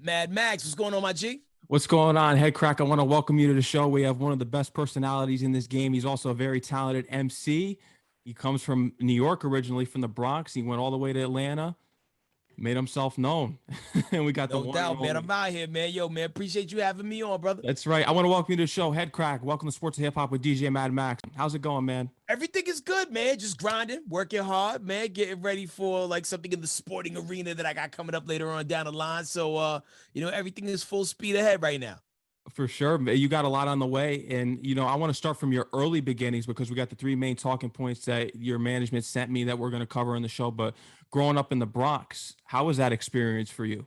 Mad Max, what's going on, my G? What's going on, Headkrack? I want to welcome you to the show. We have one of the best personalities in this game. He's also a very talented MC. He comes from New York originally, from the Bronx. He went all the way to Atlanta, made himself known. And we got the No one and doubt, man. only. I'm out here, man. Yo, man, appreciate you having me on, brother. That's right. I want to welcome you to the show, Headkrack. Welcome to Sports and Hip Hop with DJ Mad Max. How's it going, man? Everything is good, man. Just grinding, working hard, man. Getting ready for like something in the sporting arena that I got coming up later on down the line. So, everything is full speed ahead right now. For sure. You got a lot on the way. And, I want to start from your early beginnings because we got the three main talking points that your management sent me that we're going to cover in the show. But growing up in the Bronx, how was that experience for you?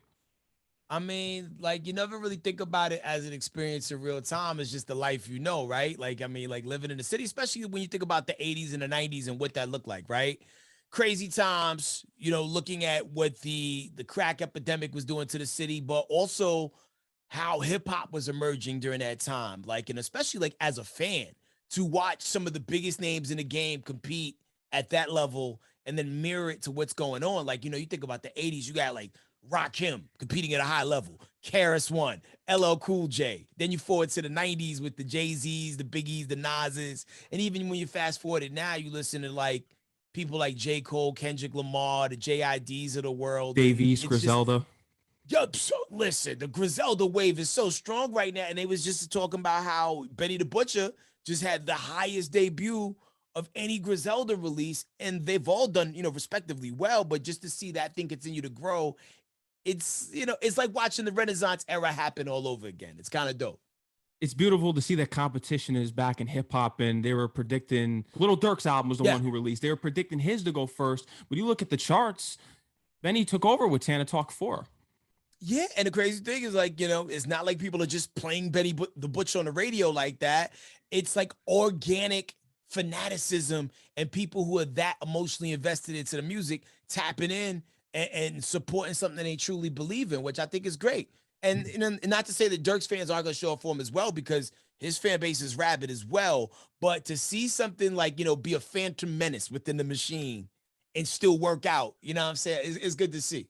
I mean, like you never really think about it as an experience in real time. It's just the life you know, right? Like living in the city, especially when you think about the 80s and the 90s and what that looked like, right? Crazy times, looking at what the crack epidemic was doing to the city, but also how hip hop was emerging during that time. Like, and especially like as a fan, to watch some of the biggest names in the game compete at that level and then mirror it to what's going on. Like, you think about the 80s, you got like Rakim competing at a high level, Karis One, LL Cool J. Then you forward to the 90s with the Jay-Z's, the Biggies, the Nas's. And even when you fast forward it now, you listen to like people like J. Cole, Kendrick Lamar, the JIDs of the world. Davies, It's just, Griselda. yo, so listen, the Griselda wave is so strong right now. And they was just talking about how Benny the Butcher just had the highest debut of any Griselda release. And they've all done, respectively well. But just to see that thing continue to grow, it's like watching the Renaissance era happen all over again. It's kind of dope. It's beautiful to see that competition is back in hip hop, and they were predicting Little Durk's album was the Yeah. one who released. They were predicting his to go first. But you look at the charts, Benny took over with Tana Talk 4. Yeah, and the crazy thing is like, it's not like people are just playing the Butcher on the radio like that. It's like organic fanaticism and people who are that emotionally invested into the music tapping in and supporting something they truly believe in, which I think is great. And not to say that Dirk's fans aren't going to show up for him as well, because his fan base is rabid as well. But to see something like, be a phantom menace within the machine and still work out, you know what I'm saying? It's good to see.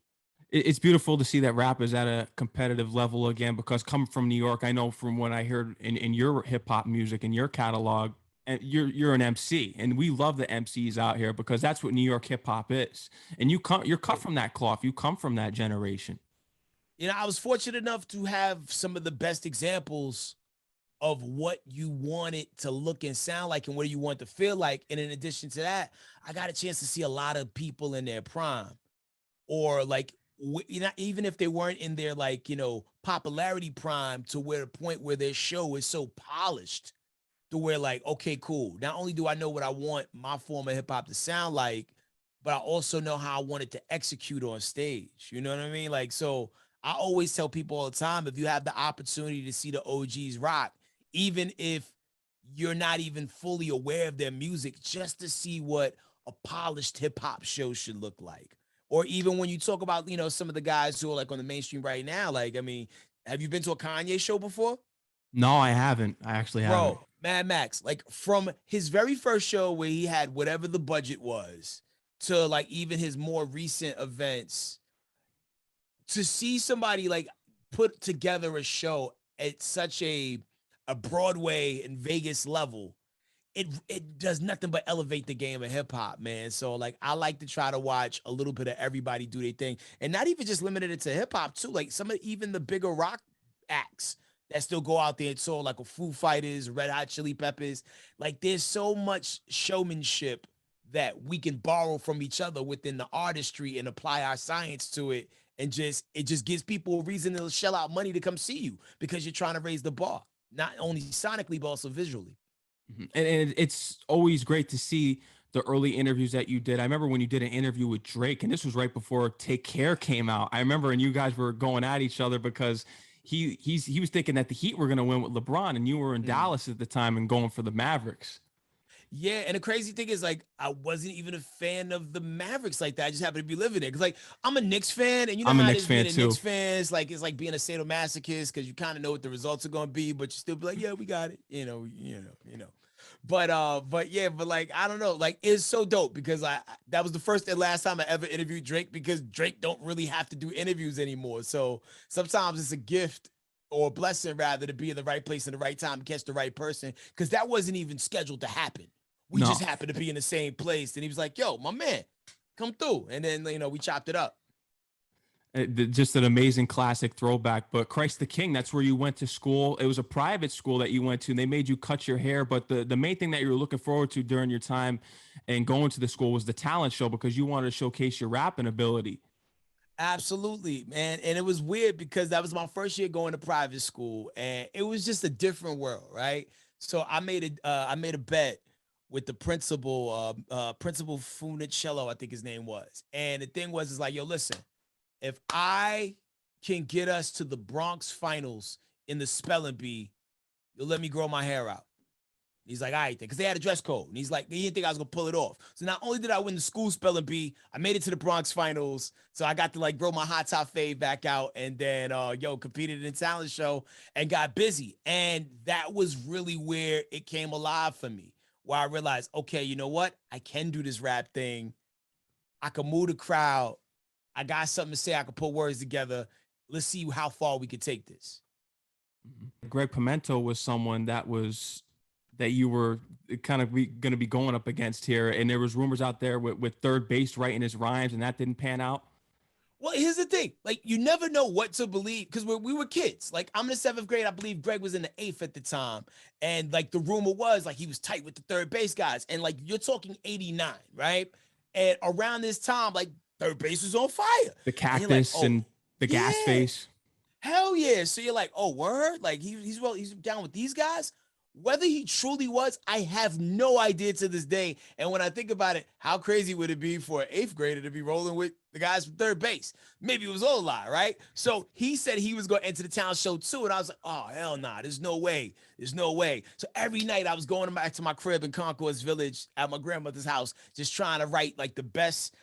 It's beautiful to see that rap is at a competitive level again, because coming from New York, I know from what I heard in your hip hop music and your catalog, and you're an MC, and we love the MCs out here because that's what New York hip hop is. And you're cut from that cloth. You come from that generation. I was fortunate enough to have some of the best examples of what you want it to look and sound like and what you want to feel like. And in addition to that, I got a chance to see a lot of people in their prime, or like, even if they weren't in their like, popularity prime, to where the point where their show is so polished to where like, okay, cool. Not only do I know what I want my form of hip hop to sound like, but I also know how I want it to execute on stage. You know what I mean? Like, so I always tell people all the time, if you have the opportunity to see the OGs rock, even if you're not even fully aware of their music, just to see what a polished hip hop show should look like. Or even when you talk about, some of the guys who are like on the mainstream right now, like, I mean, have you been to a Kanye show before? No, I haven't. I actually haven't. Bro, Mad Max, like from his very first show where he had whatever the budget was to like even his more recent events, to see somebody like put together a show at such a Broadway and Vegas level, it does nothing but elevate the game of hip hop, man. So like I like to try to watch a little bit of everybody do their thing, and not even just limited it to hip hop too. Like some of even the bigger rock acts that still go out there and tour, like a Foo Fighters, Red Hot Chili Peppers. Like there's so much showmanship that we can borrow from each other within the artistry and apply our science to it. And it just gives people a reason to shell out money to come see you, because you're trying to raise the bar, not only sonically, but also visually. And it's always great to see the early interviews that you did. I remember when you did an interview with Drake, and this was right before Take Care came out. I remember, and you guys were going at each other because he was thinking that the Heat were going to win with LeBron, and you were in Dallas at the time and going for the Mavericks. Yeah, and the crazy thing is, like, I wasn't even a fan of the Mavericks like that. I just happened to be living there. Cause like I'm a Knicks fan, and you know I'm a how it Knicks is fan being a too. Knicks fan. It's like being a sadomasochist, because you kind of know what the results are gonna be, but you still be like, yeah, we got it. But yeah, but like I don't know, like it's so dope because that was the first and last time I ever interviewed Drake because Drake don't really have to do interviews anymore. So sometimes it's a gift or a blessing rather to be in the right place in the right time, catch the right person, because that wasn't even scheduled to happen. We just No. happened to be in the same place, and he was like, "Yo, my man, come through," and then we chopped it up. Just an amazing classic throwback. But Christ the King, that's where you went to school. It was a private school that you went to, and they made you cut your hair. But the main thing that you were looking forward to during your time and going to the school was the talent show because you wanted to showcase your rapping ability. Absolutely, man. And it was weird because that was my first year going to private school, and it was just a different world, right? So I made a bet with the principal, Principal Funicello, I think his name was. And the thing was, is like, yo, listen, if I can get us to the Bronx finals in the spelling bee, you'll let me grow my hair out. He's like, all right, then, because they had a dress code. And he's like, he didn't think I was gonna pull it off. So not only did I win the school spelling bee, I made it to the Bronx finals. So I got to like grow my hot top fade back out, and then competed in a talent show and got busy. And that was really where it came alive for me, where I realized, okay, you know what? I can do this rap thing. I can move the crowd. I got something to say. I can put words together. Let's see how far we could take this. Greg Pimento was someone that you were kind of going to be going up against here, and there was rumors out there with third base writing his rhymes, and that didn't pan out. Well, here's the thing. Like, you never know what to believe because we were kids. Like, I'm in the seventh grade. I believe Greg was in the eighth at the time. And, like, the rumor was, like, he was tight with the third base guys. And, like, you're talking 89, right? And around this time, like, third base was on fire. The And you're like, cactus oh, and the gas yeah, face. hell yeah. So you're like, oh, word? Like, he's down with these guys? Whether he truly was, I have no idea to this day. And when I think about it, how crazy would it be for an eighth grader to be rolling with the guys from third base? Maybe it was all a lie, right? So he said he was going to enter the talent show too. And I was like, oh, hell nah, there's no way. There's no way. So every night I was going back to my crib in Concourse Village at my grandmother's house, just trying to write like the best,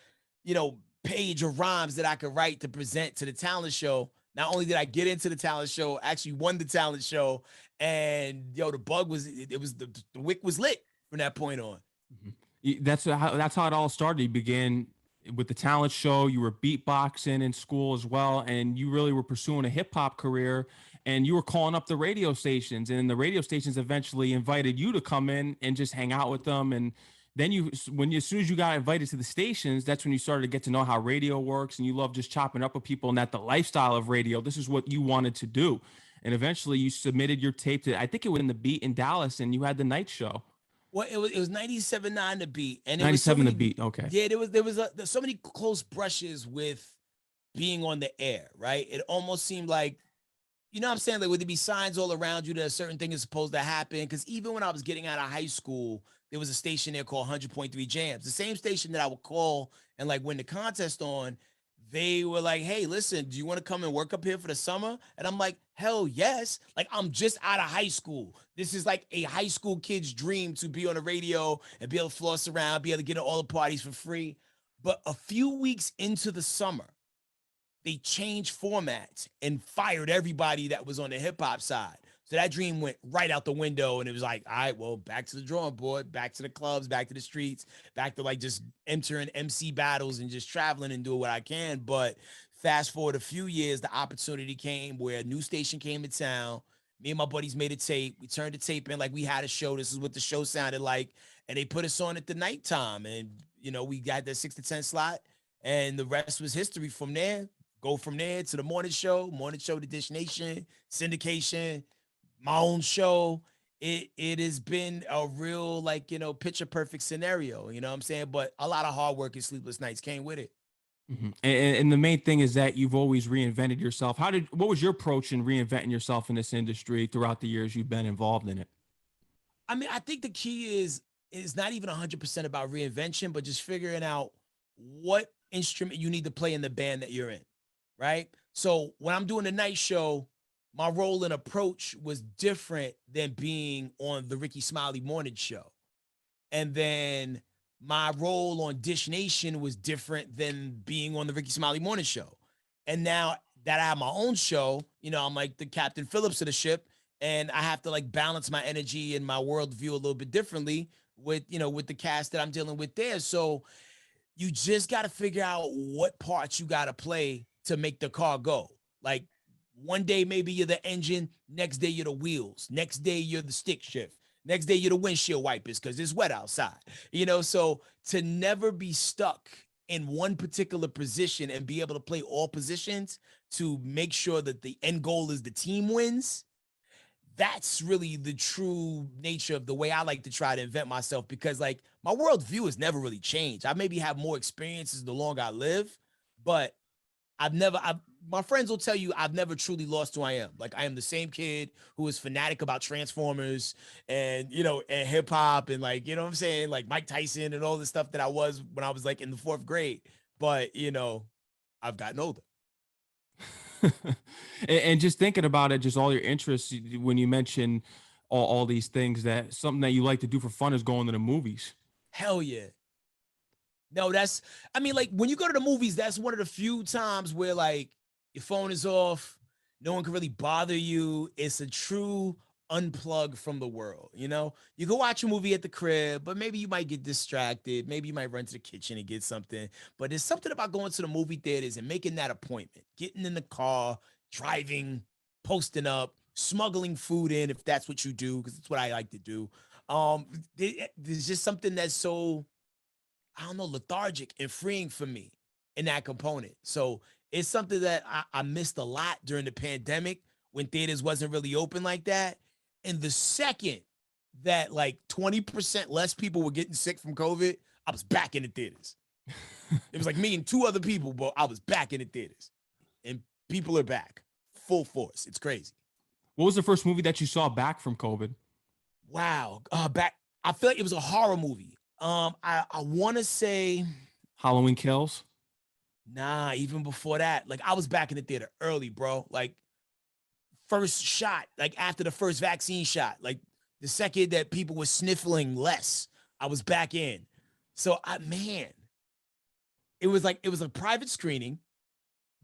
page of rhymes that I could write to present to the talent show. Not only did I get into the talent show, I actually won the talent show. And the bug was it was the wick was lit from that point on. That's how it all started. You began with the talent show. You were beatboxing in school as well, and you really were pursuing a hip hop career. And you were calling up the radio stations, and the radio stations eventually invited you to come in and just hang out with them. And then as soon as you got invited to the stations, that's when you started to get to know how radio works, and you love just chopping up with people and that the lifestyle of radio. This is what you wanted to do. And eventually you submitted your tape to, I think it was in the Beat in Dallas, and you had the night show. Well, it was 97.9 The Beat, and it was so 97 the many. Beat. Okay. Yeah, there's so many close brushes with being on the air, right? It almost seemed like, you know what I'm saying? Like, would there be signs all around you that a certain thing is supposed to happen? Because even when I was getting out of high school, there was a station there called 100.3 Jams, the same station that I would call and like win the contest on. They were like, hey, listen, do you want to come and work up here for the summer? And I'm like, hell yes. Like, I'm just out of high school. This is like a high school kid's dream to be on the radio and be able to floss around, be able to get to all the parties for free. But a few weeks into the summer, they changed formats and fired everybody that was on the hip hop side. So that dream went right out the window, and it was like, all right, well, back to the drawing board, back to the clubs, back to the streets, back to like just entering MC battles and just traveling and doing what I can. But fast forward a few years, the opportunity came where a new station came to town. Me and my buddies made a tape. We turned the tape in like we had a show. This is what the show sounded like. And they put us on at the nighttime. And, we got that 6 to 10 slot. And the rest was history from there. Go from there to the morning show to Dish Nation, syndication, my own show. It has been a real picture perfect scenario, you know what I'm saying? But a lot of hard work and sleepless nights came with it. And the main thing is that you've always reinvented yourself. What was your approach in reinventing yourself in this industry throughout the years you've been involved in it? I mean, I think the key is not even 100% about reinvention, but just figuring out what instrument you need to play in the band that you're in, right? So when I'm doing the night show, my role and approach was different than being on the Ricky Smiley morning show. And then my role on Dish Nation was different than being on the Ricky Smiley morning show. And now that I have my own show, I'm like the Captain Phillips of the ship. and I have to like balance my energy and my worldview a little bit differently with, with the cast that I'm dealing with there. So you just got to figure out what parts you got to play to make the car go. Like one day, maybe you're the engine. Next day, you're the wheels. Next day, you're the stick shift. Next day, you're the windshield wipers because it's wet outside. So to never be stuck in one particular position and be able to play all positions to make sure that the end goal is the team wins, that's really the true nature of the way I like to try to invent myself, because like my worldview has never really changed. I maybe have more experiences the longer I live, but my friends will tell you I've never truly lost who I am. Like I am the same kid who is fanatic about Transformers and, and hip hop and like, you know what I'm saying? Like Mike Tyson and all the stuff that I was when I was like in the 4th grade. But, I've gotten older. And just thinking about it, just all your interests, when you mention all these things, that something that you like to do for fun is going to the movies. Hell yeah. No, like when you go to the movies, that's one of the few times where like your phone is off, no one can really bother you. It's a true unplug from the world. You go watch a movie at the crib, but maybe you might get distracted. Maybe you might run to the kitchen and get something. But there's something about going to the movie theaters and making that appointment, getting in the car, driving, posting up, smuggling food in if that's what you do, because it's what I like to do. There's just something that's so, I don't know, lethargic and freeing for me in that component. So it's something that I missed a lot during the pandemic when theaters wasn't really open like that. And the second that like 20% less people were getting sick from COVID, I was back in the theaters. It was like me and 2 other people, but I was back in the theaters. And people are back full force. It's crazy. What was the first movie that you saw back from COVID? Wow. I feel like it was a horror movie. I want to say Halloween Kills. Nah, even before that, like I was back in the theater early, bro. Like first shot, like after the first vaccine shot, like the second that people were sniffling less, I was back in. So it was a private screening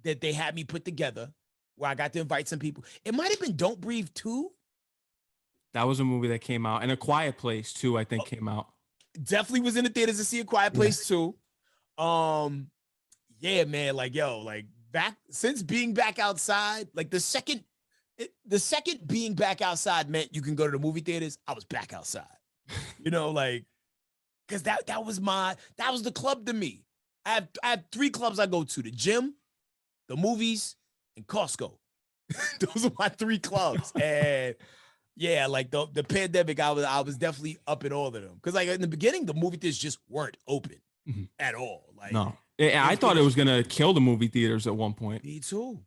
that they had me put together where I got to invite some people. It might have been Don't Breathe 2. That was a movie that came out, and A Quiet Place too, I think, came out. Definitely was in the theaters to see A Quiet Place too. Yeah, man, like like back since being back outside, like the second being back outside meant you can go to the movie theaters, I was back outside. Like because that was the club to me. I have 3 clubs I go to: the gym, the movies, and Costco. Those are my 3 clubs. And yeah, like the pandemic, I was definitely up in all of them. Because like in the beginning, the movie theaters just weren't open at all. Like no. I thought it was gonna kill the movie theaters at one point. Me too.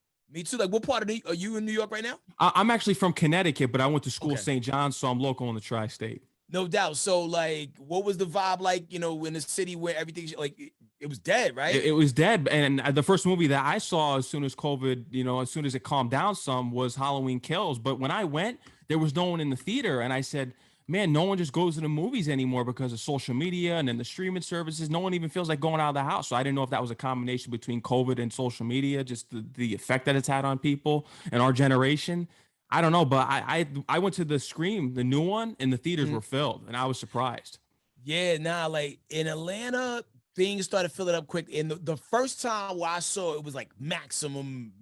Like, what part of are you in New York right now? I'm actually from Connecticut, but I went to school St. John's, so I'm local in the tri-state. No doubt. So, like, what was the vibe like? In a city where everything like it was dead, right? It was dead. And the first movie that I saw as soon as COVID, as soon as it calmed down some, was Halloween Kills. But when I went, there was no one in the theater, and I said, man, no one just goes to the movies anymore because of social media and then the streaming services. No one even feels like going out of the house. So I didn't know if that was a combination between COVID and social media, just the effect that it's had on people and our generation. I don't know, but I went to the Scream, the new one, and the theaters were filled, and I was surprised. Yeah, like in Atlanta, things started filling up quick. And the first time where I saw it was like maximum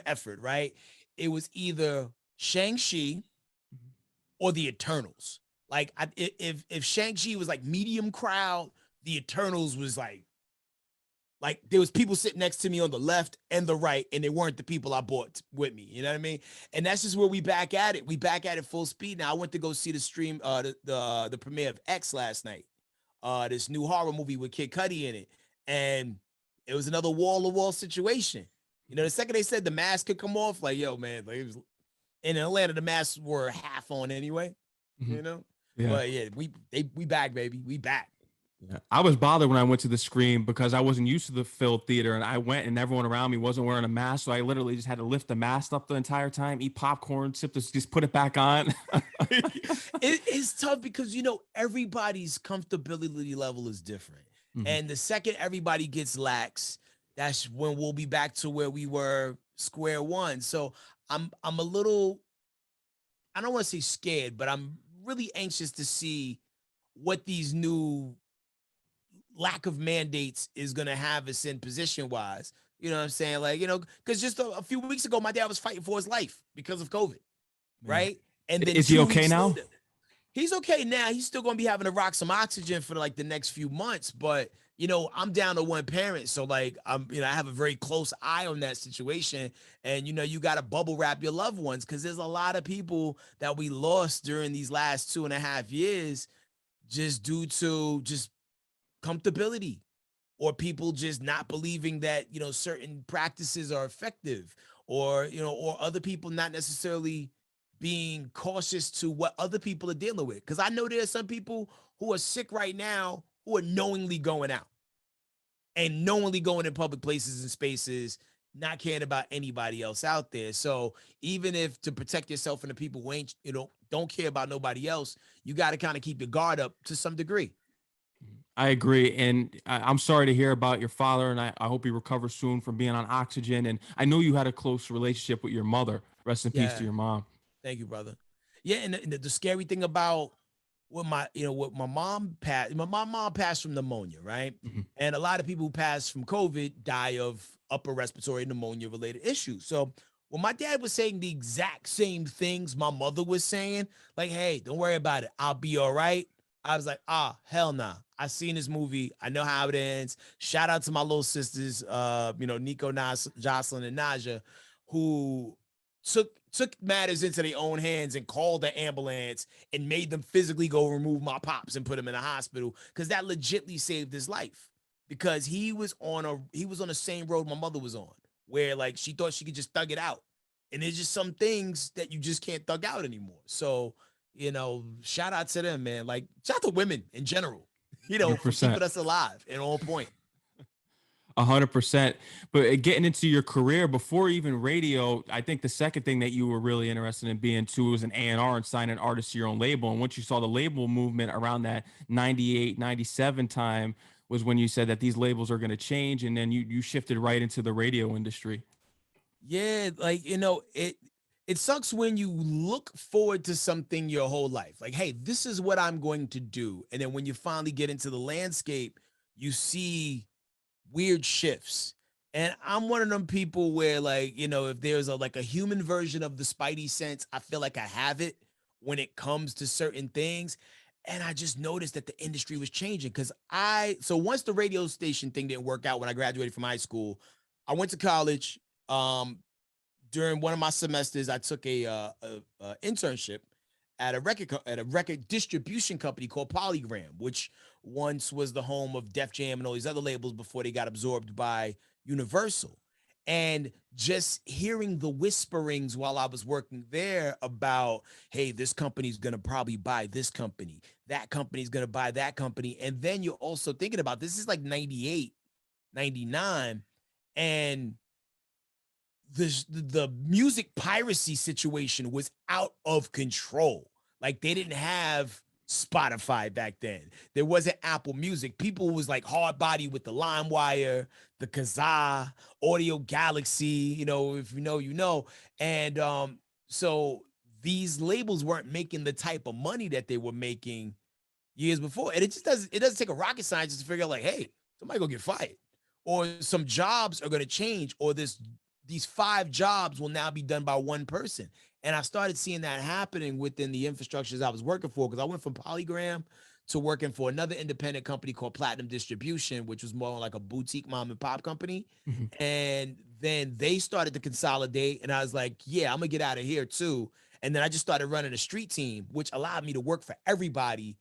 effort, right? It was either Shang-Chi or the Eternals. Like if Shang-Chi was like medium crowd, the Eternals was like there was people sitting next to me on the left and the right, and they weren't the people I brought with me. You know what I mean? And that's just where we back at it. We back at it full speed. Now I went to go see the premiere of X last night. This new horror movie with Kid Cudi in it. And it was another wall-to-wall situation. The second they said the mask could come off, like, yo, man, like it was in Atlanta, the masks were half on anyway. Yeah. But yeah, we back, baby. We back. Yeah. I was bothered when I went to the Scream because I wasn't used to the filled theater, and I went and everyone around me wasn't wearing a mask. So I literally just had to lift the mask up the entire time, eat popcorn, just put it back on. It's tough because, everybody's comfortability level is different. And the second everybody gets lax, that's when we'll be back to where we were square one. So I'm a little I don't want to say scared, but I'm really anxious to see what these new lack of mandates is going to have us in position wise. You know what I'm saying? Like, because just a few weeks ago, my dad was fighting for his life because of COVID, Man. right? And then Is he 2 okay weeks now? later, he's okay now. He's still gonna be having to rock some oxygen for like the next few months. But I'm down to one parent, so like I have a very close eye on that situation. And you got to bubble wrap your loved ones because there's a lot of people that we lost during these last 2.5 years just due to just comfortability or people just not believing that certain practices are effective, or other people not necessarily being cautious to what other people are dealing with, because I know there are some people who are sick right now who are knowingly going out and knowingly going in public places and spaces, not caring about anybody else out there. So even if to protect yourself and the people who ain't don't care about nobody else, you got to kind of keep your guard up to some degree. I agree. And I'm sorry to hear about your father, and I hope he recovers soon from being on oxygen. And I know you had a close relationship with your mother. Rest in peace to Yeah. your mom. Thank you, brother. Yeah, and the scary thing about what my mom passed, my mom passed from pneumonia, right? Mhm. And a lot of people who pass from COVID die of upper respiratory pneumonia related issues. So when my dad was saying the exact same things my mother was saying, like, "Hey, don't worry about it, I'll be all right," I was like, hell nah. I seen this movie. I know how it ends. Shout out to my little sisters, Nico, Jocelyn, and Naja, who took matters into their own hands and called the ambulance and made them physically go remove my pops and put him in a hospital, because that legitly saved his life, because he was on the same road my mother was on, where like she thought she could just thug it out, and there's just some things that you just can't thug out anymore. So shout out to them, man. Like, shout out to women in general, for keeping 100%. us alive and on point. 100%. But getting into your career before even radio, I think the second thing that you were really interested in being too was an A&R and signing artists to your own label. And once you saw the label movement around that 98, 97 time was when you said that these labels are going to change. And then you shifted right into the radio industry. Yeah, like it sucks when you look forward to something your whole life. Like, hey, this is what I'm going to do. And then when you finally get into the landscape, you see weird shifts. And I'm one of them people where, like, if there's a human version of the Spidey sense, I feel like I have it when it comes to certain things. And I just noticed that the industry was changing, because so once the radio station thing didn't work out when I graduated from high school, I went to college. Um, During one of my semesters, I took a internship at a record distribution company called Polygram, which once was the home of Def Jam and all these other labels before they got absorbed by Universal. And just hearing the whisperings while I was working there about, hey, this company's going to probably buy this company, that company's going to buy that company. And then you're also thinking about, this is like 98, 99, and the music piracy situation was out of control. Like, they didn't have Spotify back then. There wasn't Apple Music. People was like hard body with the LimeWire, the Kazaa, Audio Galaxy, if you know, you know. And so these labels weren't making the type of money that they were making years before. And it doesn't take a rocket scientist to figure out, like, hey, somebody gonna get fired, or some jobs are gonna change, or these 5 jobs will now be done by one person. And I started seeing that happening within the infrastructures I was working for, because I went from Polygram to working for another independent company called Platinum Distribution, which was more like a boutique mom and pop company. Mhm. And then they started to consolidate, and I was like, yeah, I'm gonna get out of here too. And then I just started running a street team, which allowed me to work for everybody,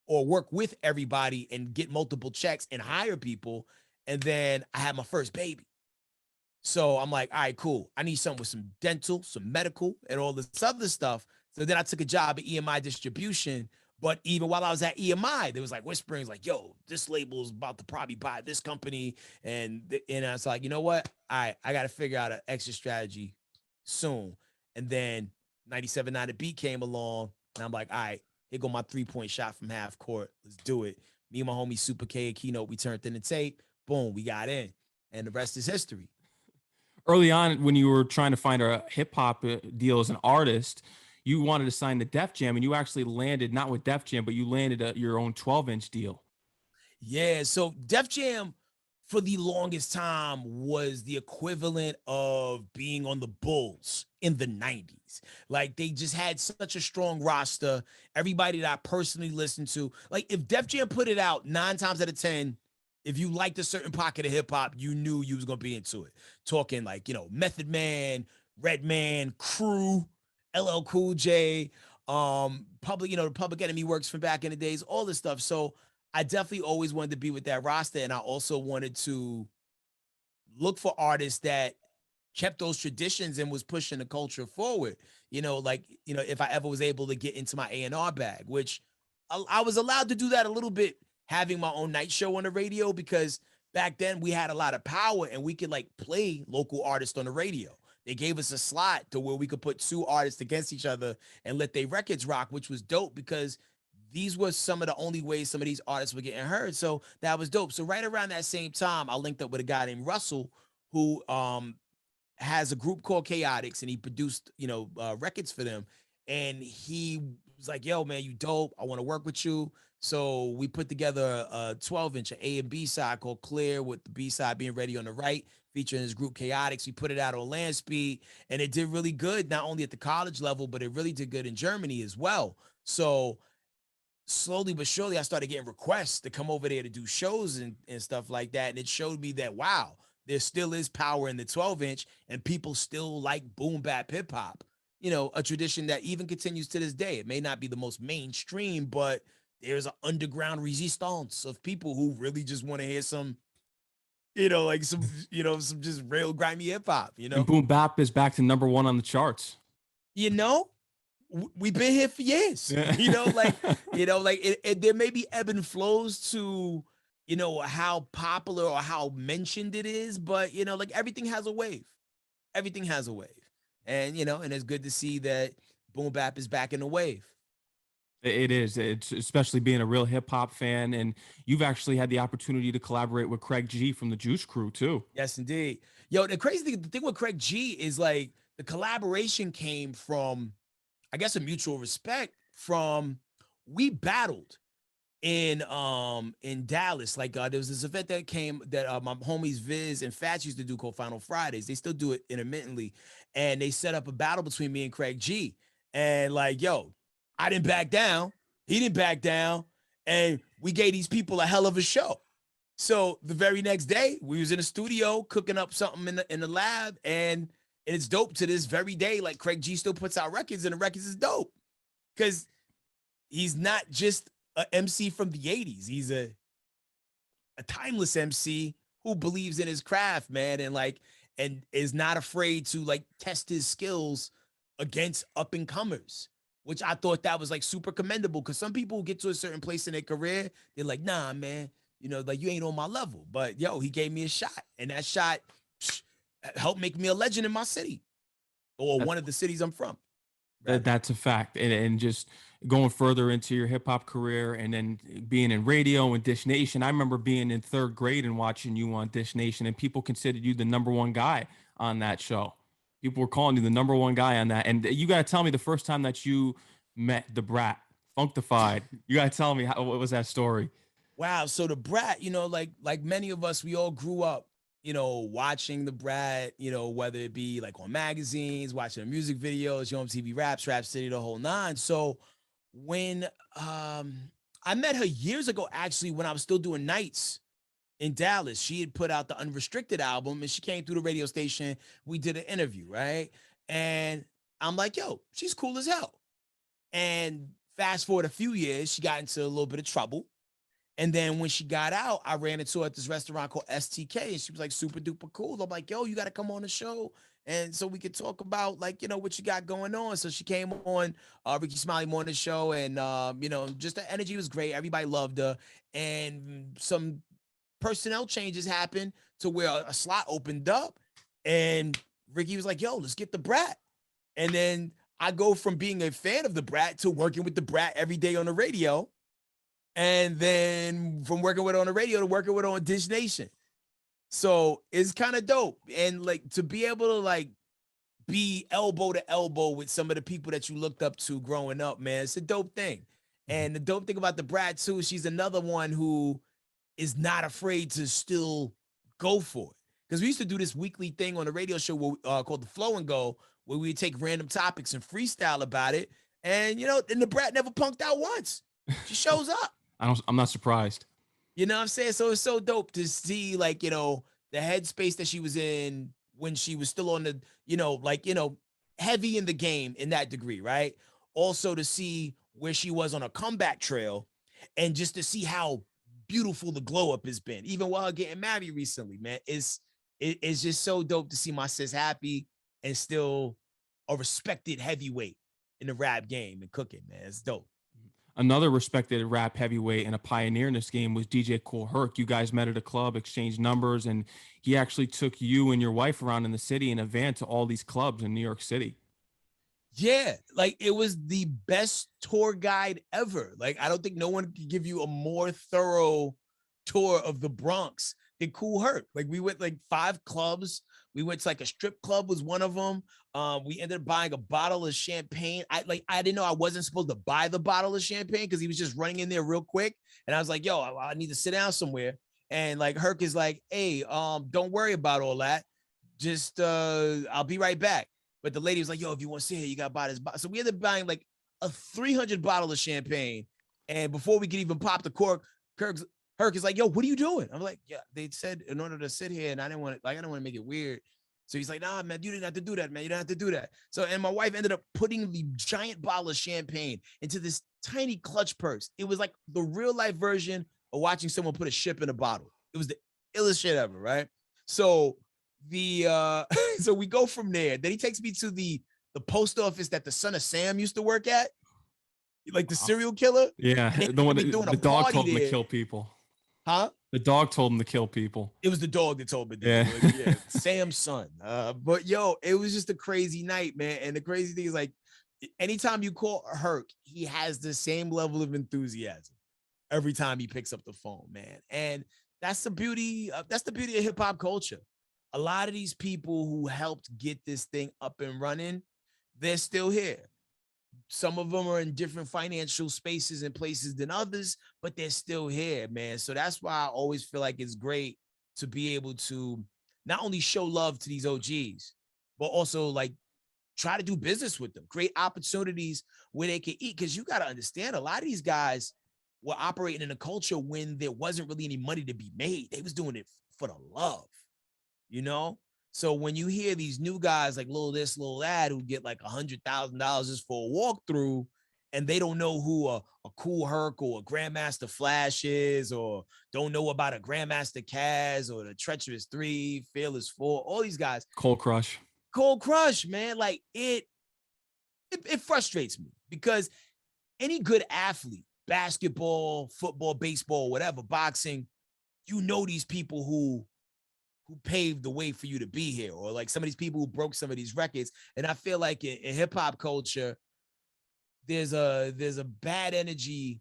or work with everybody, and get multiple checks and hire people. And then I had my first baby. So I'm like, all right, cool. I need something with some dental, some medical, and all this other stuff. So then I took a job at EMI Distribution. But even while I was at EMI, there was like whisperings like, yo, this label is about to probably buy this company. And I was like, you know what? All right, I got to figure out an exit strategy soon. And then 97.9 The Beat came along. And I'm like, all right, here go my 3-point shot from half court. Let's do it. Me and my homie Super K and Keynote, we turned in the tape. Boom, we got in. And the rest is history. Early on when you were trying to find a hip hop deal as an artist, you wanted to sign to Def Jam, and you actually landed not with Def Jam, but you landed your own 12-inch deal. Yeah, so Def Jam for the longest time was the equivalent of being on the Bulls in the 90s. Like they just had such a strong roster. Everybody that I personally listened to, like if Def Jam put it out 9 times out of 10, if you liked a certain pocket of hip hop, you knew you was gonna be into it. Talking like, Method Man, Redman, Crew, LL Cool J, the Public Enemy works from back in the days, all this stuff. So I definitely always wanted to be with that roster. And I also wanted to look for artists that kept those traditions and was pushing the culture forward. If I ever was able to get into my A&R bag, which I was allowed to do that a little bit, having my own night show on the radio, because back then we had a lot of power and we could like play local artists on the radio. They gave us a slot to where we could put 2 artists against each other and let their records rock, which was dope because these were some of the only ways some of these artists were getting heard. So that was dope. So right around that same time, I linked up with a guy named Russell who has a group called Chaotix, and he produced, records for them. And he was like, yo, man, you dope. I want to work with you. So we put together a 12-inch, an A and B side called Clear, with the B side being Ready on the right, featuring his group Chaotix. We put it out on Land Speed, and it did really good, not only at the college level, but it really did good in Germany as well. So slowly but surely, I started getting requests to come over there to do shows and stuff like that. And it showed me that, wow, there still is power in the 12-inch, and people still like boom bap hip hop, a tradition that even continues to this day. It may not be the most mainstream, but there's an underground resistance of people who really just want to hear some, like some just real grimy hip hop, And boom bap is back to #1 on the charts. We've been here for years, Yeah. There may be ebb and flows to, how popular or how mentioned it is, but everything has a wave. Everything has a wave. And and it's good to see that boom bap is back in the wave. It is. It's especially being a real hip hop fan, and you've actually had the opportunity to collaborate with Craig G from the Juice Crew too. Yes, indeed. Yo, the thing with Craig G is like the collaboration came from, I guess, a mutual respect from, we battled in Dallas. Like there was this event that came that my homies Viz and Fats used to do called Final Fridays. They still do it intermittently, and they set up a battle between me and Craig G. And like, yo, I didn't back down. He didn't back down, and we gave these people a hell of a show. So the very next day, we was in the studio cooking up something in the lab, and it's dope to this very day. Like Craig G still puts out records, and the records is dope because he's not just a MC from the 80s. He's a timeless MC who believes in his craft, man, and is not afraid to like test his skills against up and comers, which I thought that was like super commendable, because some people get to a certain place in their career, they're like, nah, man, like you ain't on my level. But yo, he gave me a shot, and that shot helped make me a legend in my city, or one of the cities I'm from. That's a fact. And just going further into your hip hop career, and then being in radio and Dish Nation. I remember being in 3rd grade and watching you on Dish Nation, and people considered you the #1 guy on that show. People were calling you the #1 guy on that. And you got to tell me the first time that you met the Brat, Functified. You got to tell me what was that story? Wow. So the Brat, like many of us, we all grew up, watching the Brat, whether it be like on magazines, watching the music videos, on TV Raps, Rap City, the whole nine. So when I met her years ago, actually, when I was still doing nights in Dallas, she had put out the Unrestricted album, and she came through the radio station. We did an interview, right? And I'm like, yo, she's cool as hell. And fast forward a few years, she got into a little bit of trouble. And then when she got out, I ran into her at this restaurant called STK, and she was like super duper cool. I'm like, yo, you got to come on the show. And so we could talk about like, what you got going on. So she came on Ricky Smiley Morning Show, and, just the energy was great. Everybody loved her. And some personnel changes happened to where a slot opened up, and Ricky was like, yo, let's get the Brat. And then I go from being a fan of the Brat to working with the Brat every day on the radio. And then from working with her on the radio to working with her on Dish Nation. So it's kind of dope. And like to be able to like be elbow to elbow with some of the people that you looked up to growing up, man. It's a dope thing. And the dope thing about the Brat too, she's another one who is not afraid to still go for it. Because we used to do this weekly thing on the radio show called The Flow and Go, where we would take random topics and freestyle about it. And, and the Brat never punked out once. She shows up. I'm not surprised. You know what I'm saying? So it's so dope to see, like, the headspace that she was in when she was still on the, heavy in the game in that degree, right? Also to see where she was on a comeback trail and just to see how beautiful the glow up has been, even while getting married recently, man. It's just so dope to see my sis happy and still a respected heavyweight in the rap game and cooking, man. It's dope. Another respected rap heavyweight and a pioneer in this game was DJ Kool Herc. You guys met at a club, exchanged numbers, and he actually took you and your wife around in the city in a van to all these clubs in New York City. Yeah, like it was the best tour guide ever. Like, I don't think no one could give you a more thorough tour of the Bronx than Kool Herc. Like, we went like 5 clubs. We went to like a strip club was one of them. We ended up buying a bottle of champagne. I didn't know I wasn't supposed to buy the bottle of champagne because he was just running in there real quick. And I was like, yo, I need to sit down somewhere. And like Herc is like, hey, don't worry about all that. Just I'll be right back. But the lady was like, yo, if you want to sit here, you got to buy this bottle. So we ended up buying like a 300 bottle of champagne. And before we could even pop the cork, Herc is like, yo, what are you doing? I'm like, yeah, they said in order to sit here, and I didn't want to make it weird. So he's like, nah, man, you didn't have to do that, man. You don't have to do that. So, and my wife ended up putting the giant bottle of champagne into this tiny clutch purse. It was like the real life version of watching someone put a ship in a bottle. It was the illest shit ever, right? So so we go from there. Then he takes me to the post office that the son of Sam used to work at, like the serial killer. Yeah, the one the dog told him to kill people. Huh? The dog told him to kill people. It was the dog that told me. Yeah. Sam's son. But yo, it was just a crazy night, man. And the crazy thing is, like, anytime you call Herc, he has the same level of enthusiasm every time he picks up the phone, man. And that's the beauty of hip hop culture. A lot of these people who helped get this thing up and running, they're still here. Some of them are in different financial spaces and places than others, but they're still here, man. So that's why I always feel like it's great to be able to not only show love to these OGs, but also like try to do business with them, create opportunities where they can eat. Because you got to understand, a lot of these guys were operating in a culture when there wasn't really any money to be made. They was doing it for the love, So when you hear these new guys like Lil this, Lil that, who get like $100,000 just for a walkthrough, and they don't know who a Kool Herc or a Grandmaster Flash is, or don't know about a Grandmaster Kaz or the Treacherous 3, Fearless 4, all these guys. Cold Crush, man. Like it frustrates me because any good athlete, basketball, football, baseball, whatever, boxing, these people who paved the way for you to be here, or like some of these people who broke some of these records. And I feel like in hip hop culture, there's a bad energy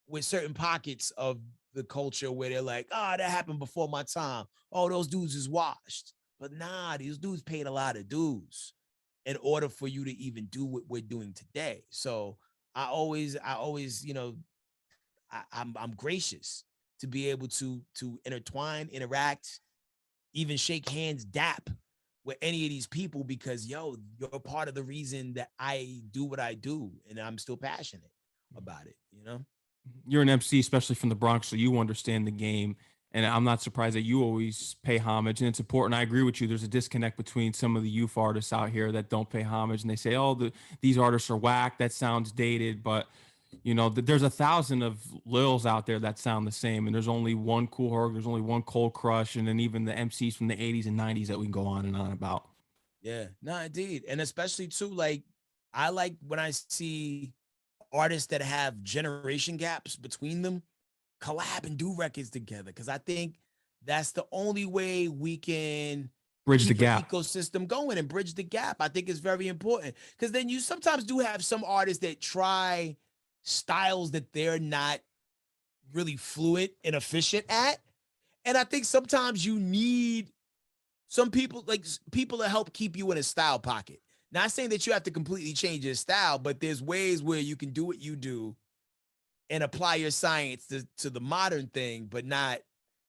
with certain pockets of the culture where they're like, that happened before my time. Oh, those dudes is washed. But nah, these dudes paid a lot of dues in order for you to even do what we're doing today. So I always, I'm gracious to be able to intertwine, interact, even shake hands, dap with any of these people, because you're part of the reason that I do what I do, and I'm still passionate about it. You're an MC, especially from the Bronx, so you understand the game. And I'm not surprised that you always pay homage, and it's important. I agree with you. There's a disconnect between some of the youth artists out here that don't pay homage, and they say, these artists are whack. That sounds dated, but there's 1,000 of Lils out there that sound the same, and there's only one Kool Herc, there's only one Cold Crush, and then even the MCs from the 80s and 90s that we can go on and on about. Yeah, no, indeed. And especially too, like, I like when I see artists that have generation gaps between them collab and do records together, because I think that's the only way we can bridge the gap, ecosystem going and bridge the gap. I think it's very important, because then you sometimes do have some artists that try styles that they're not really fluent and efficient at. And I think sometimes you need some people like people that help keep you in a style pocket. Not saying that you have to completely change your style, but there's ways where you can do what you do and apply your science to the modern thing, but not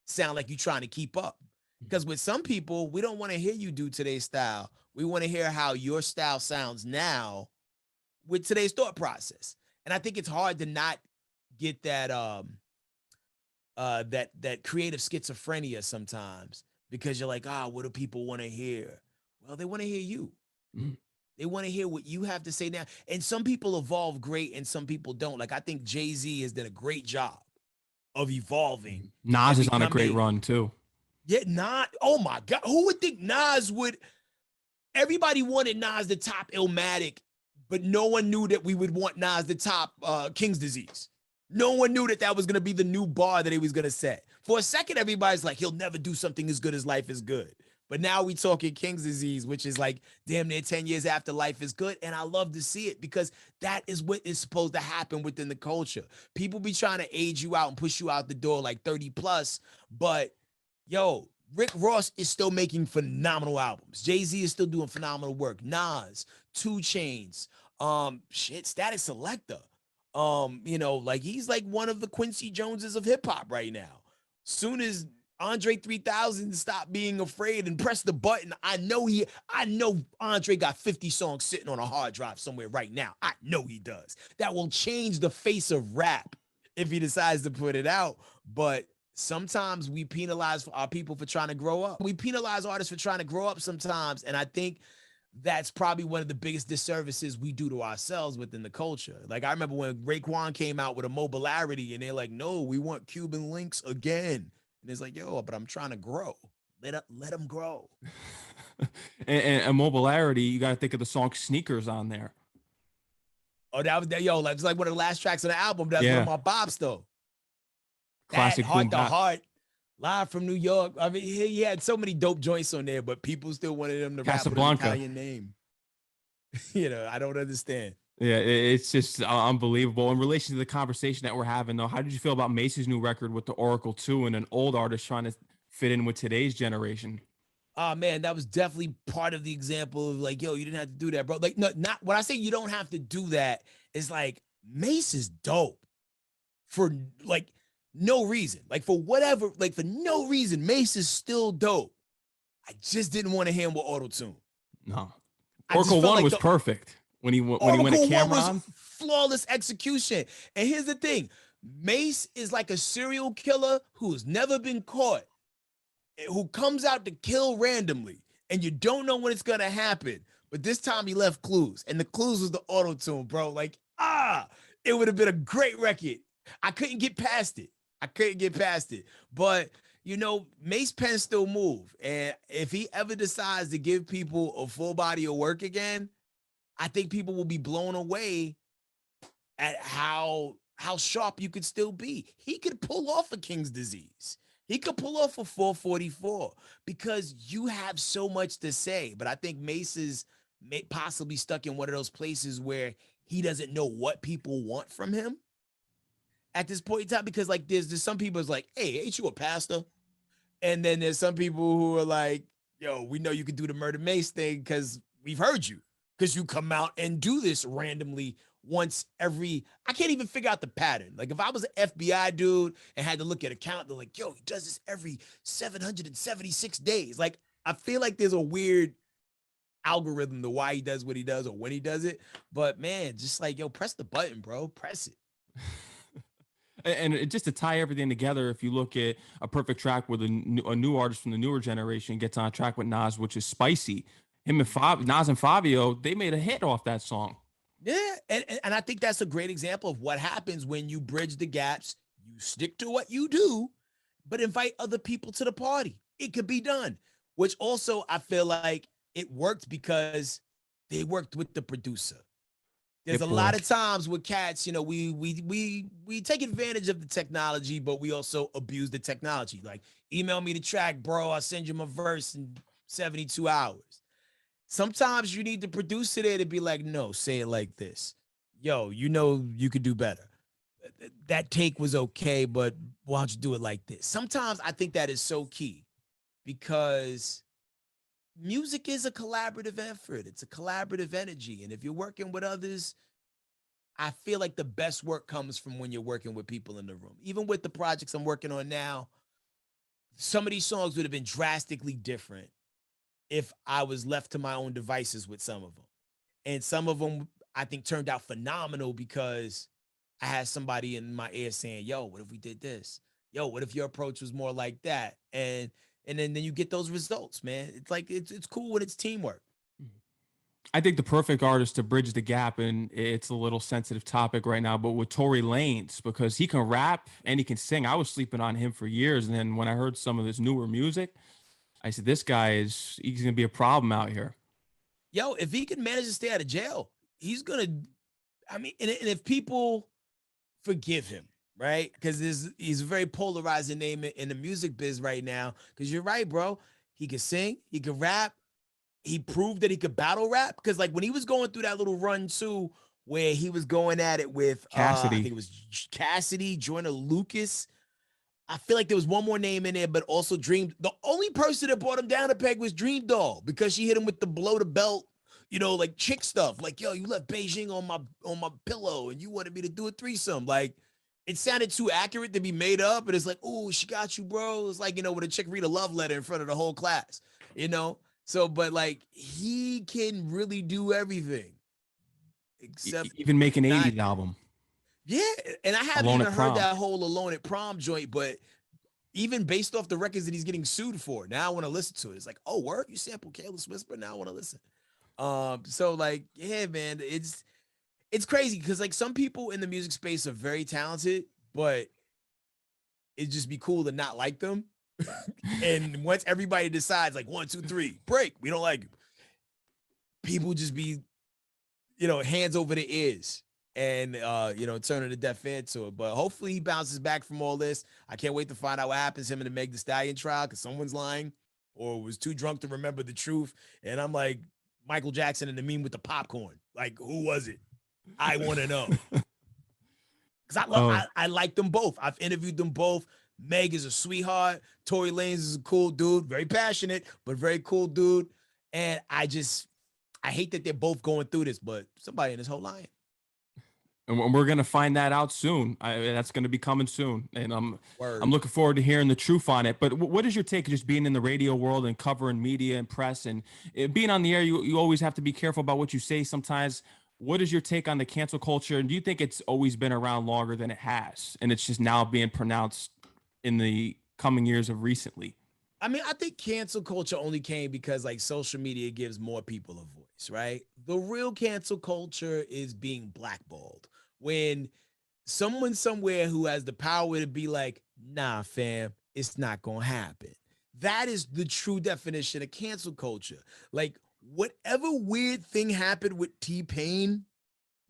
sound like you're trying to keep up. Because with some people, we don't want to hear you do today's style. We want to hear how your style sounds now with today's thought process. And I think it's hard to not get that creative schizophrenia sometimes because you're like, ah, what do people want to hear? Well, they want to hear you. Mm. They want to hear what you have to say now. And some people evolve great and some people don't. Like I think Jay-Z has done a great job of evolving. Nas And is on a great becoming, run too. yeah, not, oh my God. Who would think Nas would, everybody wanted Nas to top Illmatic, but no one knew that we would want Nas to top King's Disease. No one knew that that was going to be the new bar that he was going to set. For a second, everybody's like, he'll never do something as good as Life is Good. But now we talking King's Disease, which is like damn near 10 years after Life is Good. And I love to see it because that is what is supposed to happen within the culture. People be trying to age you out and push you out the door like 30 plus. But yo, Rick Ross is still making phenomenal albums. Jay-Z is still doing phenomenal work. Nas, 2 Chainz, Static Selector. Like he's like one of the Quincy Joneses of hip hop right now. Soon as Andre 3000 stop being afraid and press the button, I know Andre got 50 songs sitting on a hard drive somewhere right now. I know he does. That will change the face of rap if he decides to put it out. But sometimes we penalize our people for trying to grow up. We penalize artists for trying to grow up sometimes. And I think that's probably one of the biggest disservices we do to ourselves within the culture. Like I remember when Raekwon came out with a Mobilarity and they're like, no, we want Cuban links again. And it's like, yo, but I'm trying to grow. Let them grow. And Mobilarity, you got to think of the song Sneakers on there. Oh, that was that, yo, like it's like one of the last tracks on the album. That's one of my bops though. Classic Heart to Heart, live from New York. I mean, he had so many dope joints on there, but people still wanted him to rap with an Italian name. I don't understand. Yeah, it's just unbelievable. In relation to the conversation that we're having, though, how did you feel about Mace's new record with the Oracle 2 and an old artist trying to fit in with today's generation? Oh man, that was definitely part of the example of like, yo, you didn't have to do that, bro. Like, no, not when I say you don't have to do that, it's like Mace is dope for like no reason. Like for whatever, like for no reason, Mace is still dope. I just didn't want to hear him with auto-tune. No. Oracle 1 was perfect. When he went a camera on, flawless execution. And here's the thing: Mace is like a serial killer who's never been caught, who comes out to kill randomly, and you don't know when it's gonna happen. But this time he left clues, and the clues was the auto tune, bro. Like it would have been a great record. I couldn't get past it. But Mace Penn still move, and if he ever decides to give people a full body of work again, I think people will be blown away at how sharp you could still be. He could pull off a King's Disease. He could pull off a 444 because you have so much to say. But I think Mace is possibly stuck in one of those places where he doesn't know what people want from him at this point in time. Because like there's some people is like, hey, ain't you a pastor? And then there's some people who are like, yo, we know you can do the Murder Mace thing because we've heard you. Because you come out and do this randomly once every, I can't even figure out the pattern. Like if I was an FBI dude and had to look at a count, they're like, yo, he does this every 776 days. Like I feel like there's a weird algorithm to why he does what he does or when he does it. But man, just like, yo, press the button, bro. Press it. And just to tie everything together, if you look at a perfect track with a new artist from the newer generation gets on track with Nas, which is Spicy. Him and Nas and Fabio, they made a hit off that song. Yeah, and I think that's a great example of what happens when you bridge the gaps. You stick to what you do, but invite other people to the party. It could be done, which also I feel like it worked because they worked with the producer. There's a lot of times with cats, we take advantage of the technology, but we also abuse the technology. Like, email me the track, bro. I'll send you my verse in 72 hours. Sometimes you need the producer there to be like, no, say it like this. Yo, you could do better. That take was okay, but why don't you do it like this? Sometimes I think that is so key because music is a collaborative effort. It's a collaborative energy. And if you're working with others, I feel like the best work comes from when you're working with people in the room. Even with the projects I'm working on now, some of these songs would have been drastically different if I was left to my own devices with some of them. And some of them I think turned out phenomenal because I had somebody in my ear saying, "Yo, what if we did this? Yo, what if your approach was more like that?" And then you get those results, man. It's like it's cool when it's teamwork. I think the perfect artist to bridge the gap, and it's a little sensitive topic right now, but with Tory Lanez, because he can rap and he can sing. I was sleeping on him for years, and then when I heard some of his newer music, I said, "This guy he's gonna be a problem out here." Yo, if he can manage to stay out of jail, he's gonna. I mean, and if people forgive him, right? Because he's a very polarizing name in the music biz right now. Because you're right, bro. He can sing, he can rap. He proved that he could battle rap. Because like when he was going through that little run too, where he was going at it with I think Cassidy. it was Cassidy, Joyner Lucas. I feel like there was one more name in there, but also Dream. The only person that brought him down a peg was Dream Doll because she hit him with the below the belt, like chick stuff. Like, yo, you left Beijing on my pillow and you wanted me to do a threesome. Like, it sounded too accurate to be made up. And it's like, oh, she got you, bro. It's like, when a chick read a love letter in front of the whole class, you know? So, but like, he can really do everything except Even make an not. 80s album, Yeah. And I haven't Alone at even heard Prom. that whole Alone at Prom joint, but even based off the records that he's getting sued for, now I want to listen to it. It's like, oh, word, you sample Careless Whisper. Now I want to listen. So like, yeah, man, it's crazy because like some people in the music space are very talented, but it'd just be cool to not like them. And once everybody decides, like 1, 2, 3, break, we don't like him, people just be, hands over the ears and turning a deaf ear to it. But hopefully he bounces back from all this. I can't wait to find out what happens to him in the Meg Thee Stallion trial because someone's lying or was too drunk to remember the truth. And I'm like Michael Jackson in the meme with the popcorn. Like, who was it? I want to know. Because Oh, I like them both. I've interviewed them both. Meg is a sweetheart. Tory Lanez is a cool dude, very passionate, but very cool dude. And I hate that they're both going through this, but somebody in this whole line. and we're gonna find that out soon. That's gonna be coming soon, and I'm Word. looking forward to hearing the truth on it. But what is your take, just being in the radio world and covering media and press and being on the air? You always have to be careful about what you say. Sometimes, what is your take on the cancel culture? And do you think it's always been around longer than it has, and it's just now being pronounced in the coming years of recently? I mean, I think cancel culture only came because like social media gives more people a voice, right? The real cancel culture is being blackballed. When someone somewhere who has the power to be like, nah, fam, it's not gonna happen. That is the true definition of cancel culture. Like, whatever weird thing happened with T-Pain,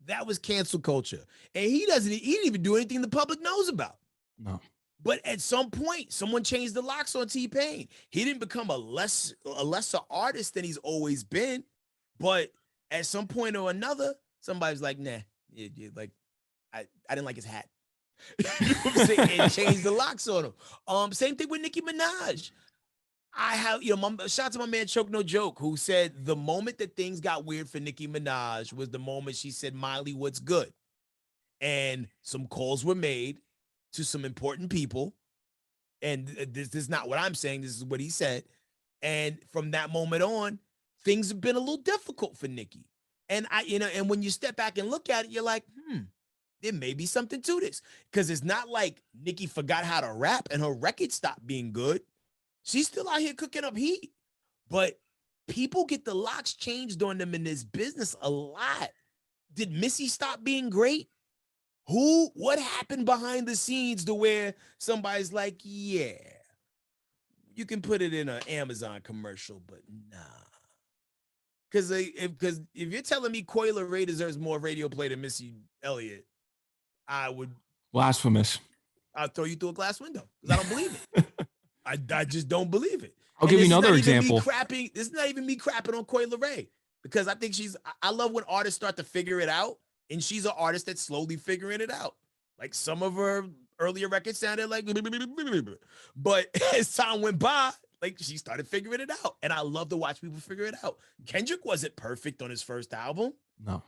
that was cancel culture. And he didn't even do anything the public knows about. No. But at some point, someone changed the locks on T-Pain. He didn't become a lesser artist than he's always been. But at some point or another, somebody's like, nah, like I didn't like his hat. You know what I'm saying? And changed the locks on him. Same thing with Nicki Minaj. I have, shout out to my man Choke No Joke, who said the moment that things got weird for Nicki Minaj was the moment she said, Miley, what's good? And some calls were made to some important people. And this is not what I'm saying. This is what he said. And from that moment on, things have been a little difficult for Nicki. And and when you step back and look at it, you're like, there may be something to this. Because it's not like Nicki forgot how to rap and her record stopped being good. She's still out here cooking up heat. But people get the locks changed on them in this business a lot. Did Missy stop being great? What happened behind the scenes to where somebody's like, yeah, you can put it in an Amazon commercial, but nah. Because if you're telling me Coil Ray deserves more radio play than Missy Elliott, I would Blasphemous. I'll throw you through a glass window because I don't believe it. I just don't believe it. I'll And give you this is not another even me example. crapping. This is not even me crapping on Coil Ray because I think I love when artists start to figure it out. And she's an artist that's slowly figuring it out. Like some of her earlier records sounded like, but as time went by, like she started figuring it out. And I love to watch people figure it out. Kendrick wasn't perfect on his first album, No,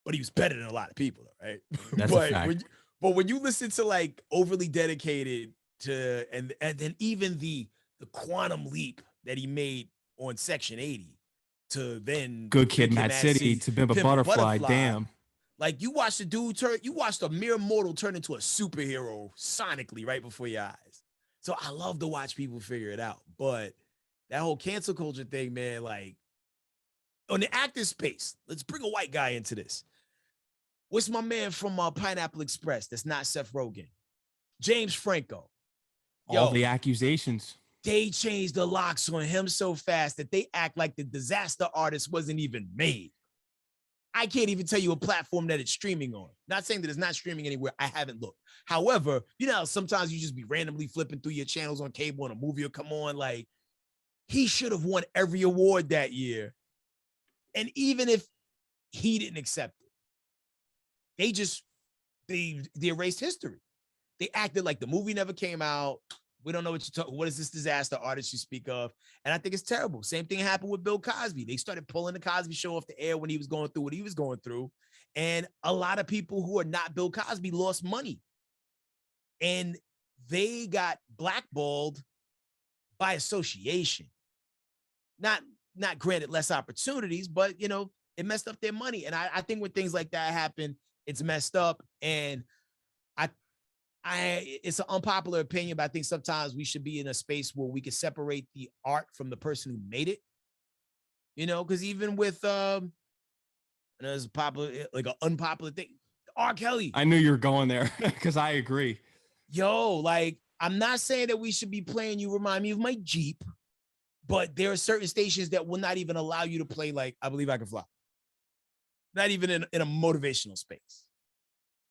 but he was better than a lot of people, right? that's a fact. But when you listen to like Overly Dedicated to and then even the quantum leap that he made on Section 80 to then Good Kid, Mad City to Pimp a Butterfly. Damn. Like you watch the dude turn, you watched a mere mortal turn into a superhero sonically right before your eyes. So I love to watch people figure it out. But that whole cancel culture thing, man, like on the acting space, let's bring a white guy into this. What's my man from Pineapple Express that's not Seth Rogen? James Franco. All the accusations. They changed the locks on him so fast that they act like the disaster artist wasn't even made. I can't even tell you a platform that it's streaming on. Not saying that it's not streaming anywhere. I haven't looked. However, you know, sometimes you just be randomly flipping through your channels on cable and a movie will come on. Like, he should have won every award that year. And even if he didn't accept it, they erased history. They acted like the movie never came out. We don't know what you're talking. What is this disaster artist you speak of? And I think it's terrible. Same thing happened with Bill Cosby. They started pulling the Cosby Show off the air when he was going through what he was going through. And a lot of people who are not Bill Cosby lost money. And they got blackballed by association. Not granted less opportunities, but, you know, it messed up their money. And I think when things like that happen, it's messed up. And it's an unpopular opinion, but I think sometimes we should be in a space where we can separate the art from the person who made it. You know, because even with there's popular, like an unpopular thing, R. Kelly. I knew you were going there because I agree. Yo, like, I'm not saying that we should be playing You Remind Me of My Jeep, but there are certain stations that will not even allow you to play like I Believe I Can Fly. Not even in a motivational space.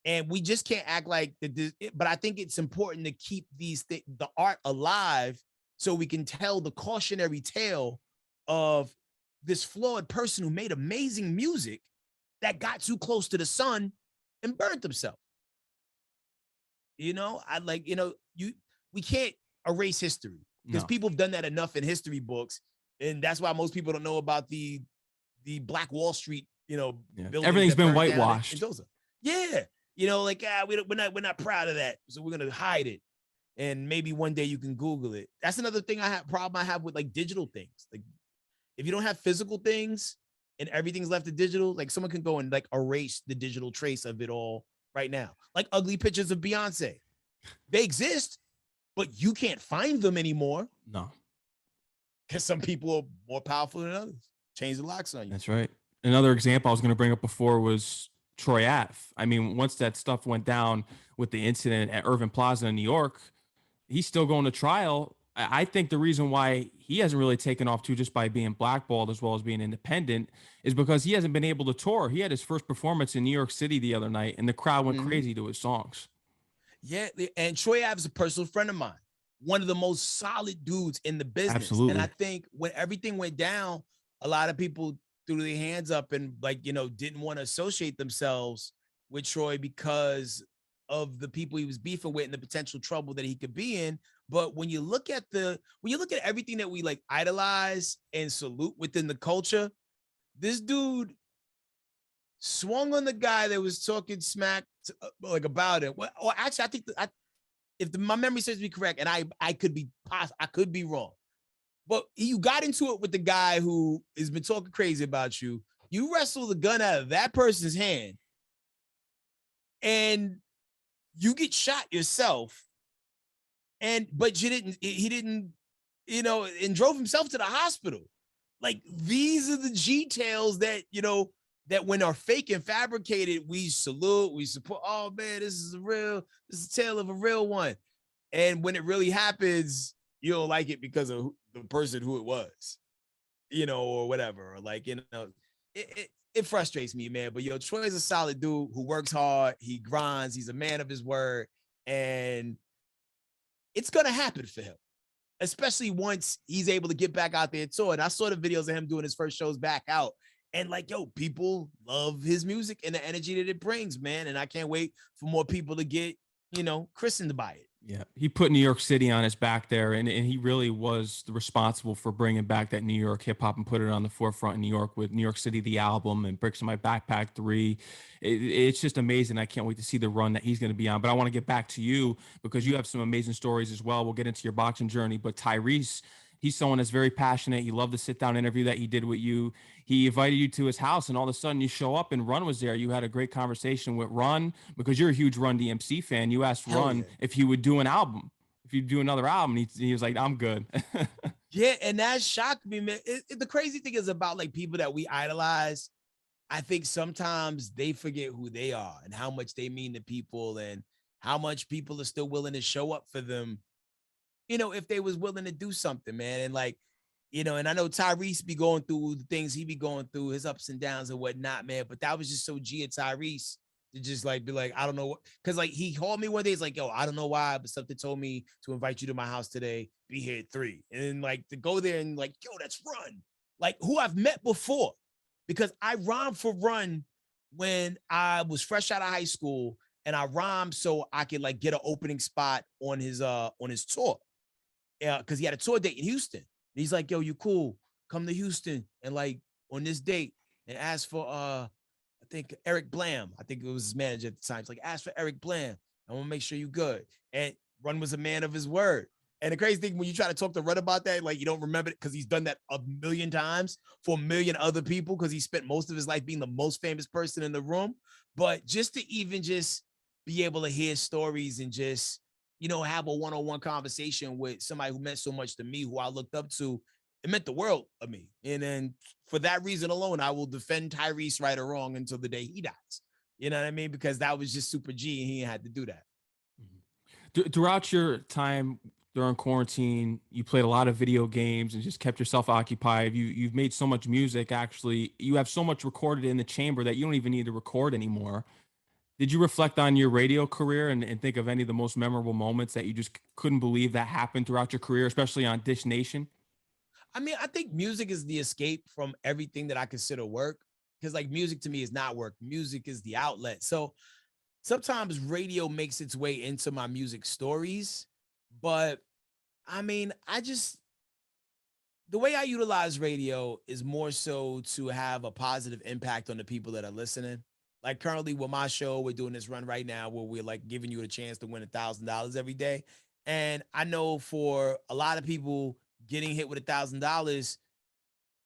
And we just can't act like but I think it's important to keep the art alive so we can tell the cautionary tale of this flawed person who made amazing music that got too close to the sun and burnt himself. You know, we can't erase history because people have done that enough in history books. And that's why most people don't know about the Black Wall Street, you know, everything's been whitewashed. Yeah. You know, like, we're not proud of that. So we're going to hide it. And maybe one day you can Google it. That's another thing problem I have with like digital things. Like if you don't have physical things and everything's left to digital, like someone can go and like erase the digital trace of it all right now. Like ugly pictures of Beyonce. They exist, but you can't find them anymore. No. Because some people are more powerful than others. Change the locks on you. That's right. Another example I was going to bring up before was Troy Ave. I mean, once that stuff went down with the incident at Irving Plaza in New York, he's still going to trial. I think the reason why he hasn't really taken off too, just by being blackballed as well as being independent, is because he hasn't been able to tour. He had his first performance in New York City the other night, and the crowd went crazy to his songs. Yeah, and Troy Ave is a personal friend of mine. One of the most solid dudes in the business. Absolutely. And I think when everything went down, a lot of people threw their hands up and like, you know, didn't want to associate themselves with Troy because of the people he was beefing with and the potential trouble that he could be in. But when you look at everything that we like idolize and salute within the culture, this dude swung on the guy that was talking smack like about it. Well, or actually, I think if my memory serves me correct, and I could be wrong. But you got into it with the guy who has been talking crazy about you. You wrestle the gun out of that person's hand and you get shot yourself. But he didn't, you know, and drove himself to the hospital. Like these are the details that, you know, that when are fake and fabricated, we salute, we support. Oh man, this is a tale of a real one. And when it really happens, you don't like it because of the person who it was, you know, or whatever. Or like, you know, it frustrates me, man. But yo, Troy is a solid dude who works hard. He grinds. He's a man of his word. And it's going to happen for him, especially once he's able to get back out there and tour. And I saw the videos of him doing his first shows back out. And like, yo, people love his music and the energy that it brings, man. And I can't wait for more people to get, you know, christened by it. Yeah, he put New York City on his back there, and he really was responsible for bringing back that New York hip hop and put it on the forefront in New York with New York City, the album, and Bricks in My Backpack 3. It's just amazing. I can't wait to see the run that he's going to be on. But I want to get back to you because you have some amazing stories as well. We'll get into your boxing journey. But Tyrese, he's someone that's very passionate. He loved the sit down interview that he did with you. He invited you to his house, and all of a sudden you show up, and Run was there. You had a great conversation with Run because you're a huge Run-DMC fan. You asked Hell Run yeah. if he would do an album, if you do another album. He was like, I'm good. Yeah, and that shocked me, man. The crazy thing is about like people that we idolize. I think sometimes they forget who they are and how much they mean to people and how much people are still willing to show up for them, if they was willing to do something, man. And like, and I know Tyrese be going through the things he be going through, his ups and downs and whatnot, man. But that was just so G of Tyrese to just like be like, I don't know what, because like he called me one day, he's like, yo, I don't know why, but something told me to invite you to my house today. Be here at 3. And then like to go there and like, yo, that's Run. Like who I've met before. Because I rhymed for Run when I was fresh out of high school, and I rhymed so I could like get an opening spot on his tour. Yeah, because he had a tour date in Houston. And he's like, yo, you cool? Come to Houston and like on this date and ask for I think Eric Blam. I think it was his manager at the time. He's like, ask for Eric Blam. I want to make sure you good. And Run was a man of his word. And the crazy thing, when you try to talk to Run about that, like you don't remember it because he's done that a million times for a million other people because he spent most of his life being the most famous person in the room. But just to even just be able to hear stories and just, have a one-on-one conversation with somebody who meant so much to me, who I looked up to, it meant the world of me. And then for that reason alone, I will defend Tyrese right or wrong until the day he dies. You know what I mean? Because that was just super G and he had to do that. Throughout your time during quarantine, you played a lot of video games and just kept yourself occupied. You've made so much music. Actually, you have so much recorded in the chamber that you don't even need to record anymore. Did you reflect on your radio career and think of any of the most memorable moments that you just couldn't believe that happened throughout your career, especially on Dish Nation? I mean, I think music is the escape from everything that I consider work. Because like music to me is not work. Music is the outlet. So sometimes radio makes its way into my music stories. But I mean, the way I utilize radio is more so to have a positive impact on the people that are listening. Like currently with my show, we're doing this run right now where we're like giving you a chance to win $1,000 every day. And I know for a lot of people, getting hit with $1,000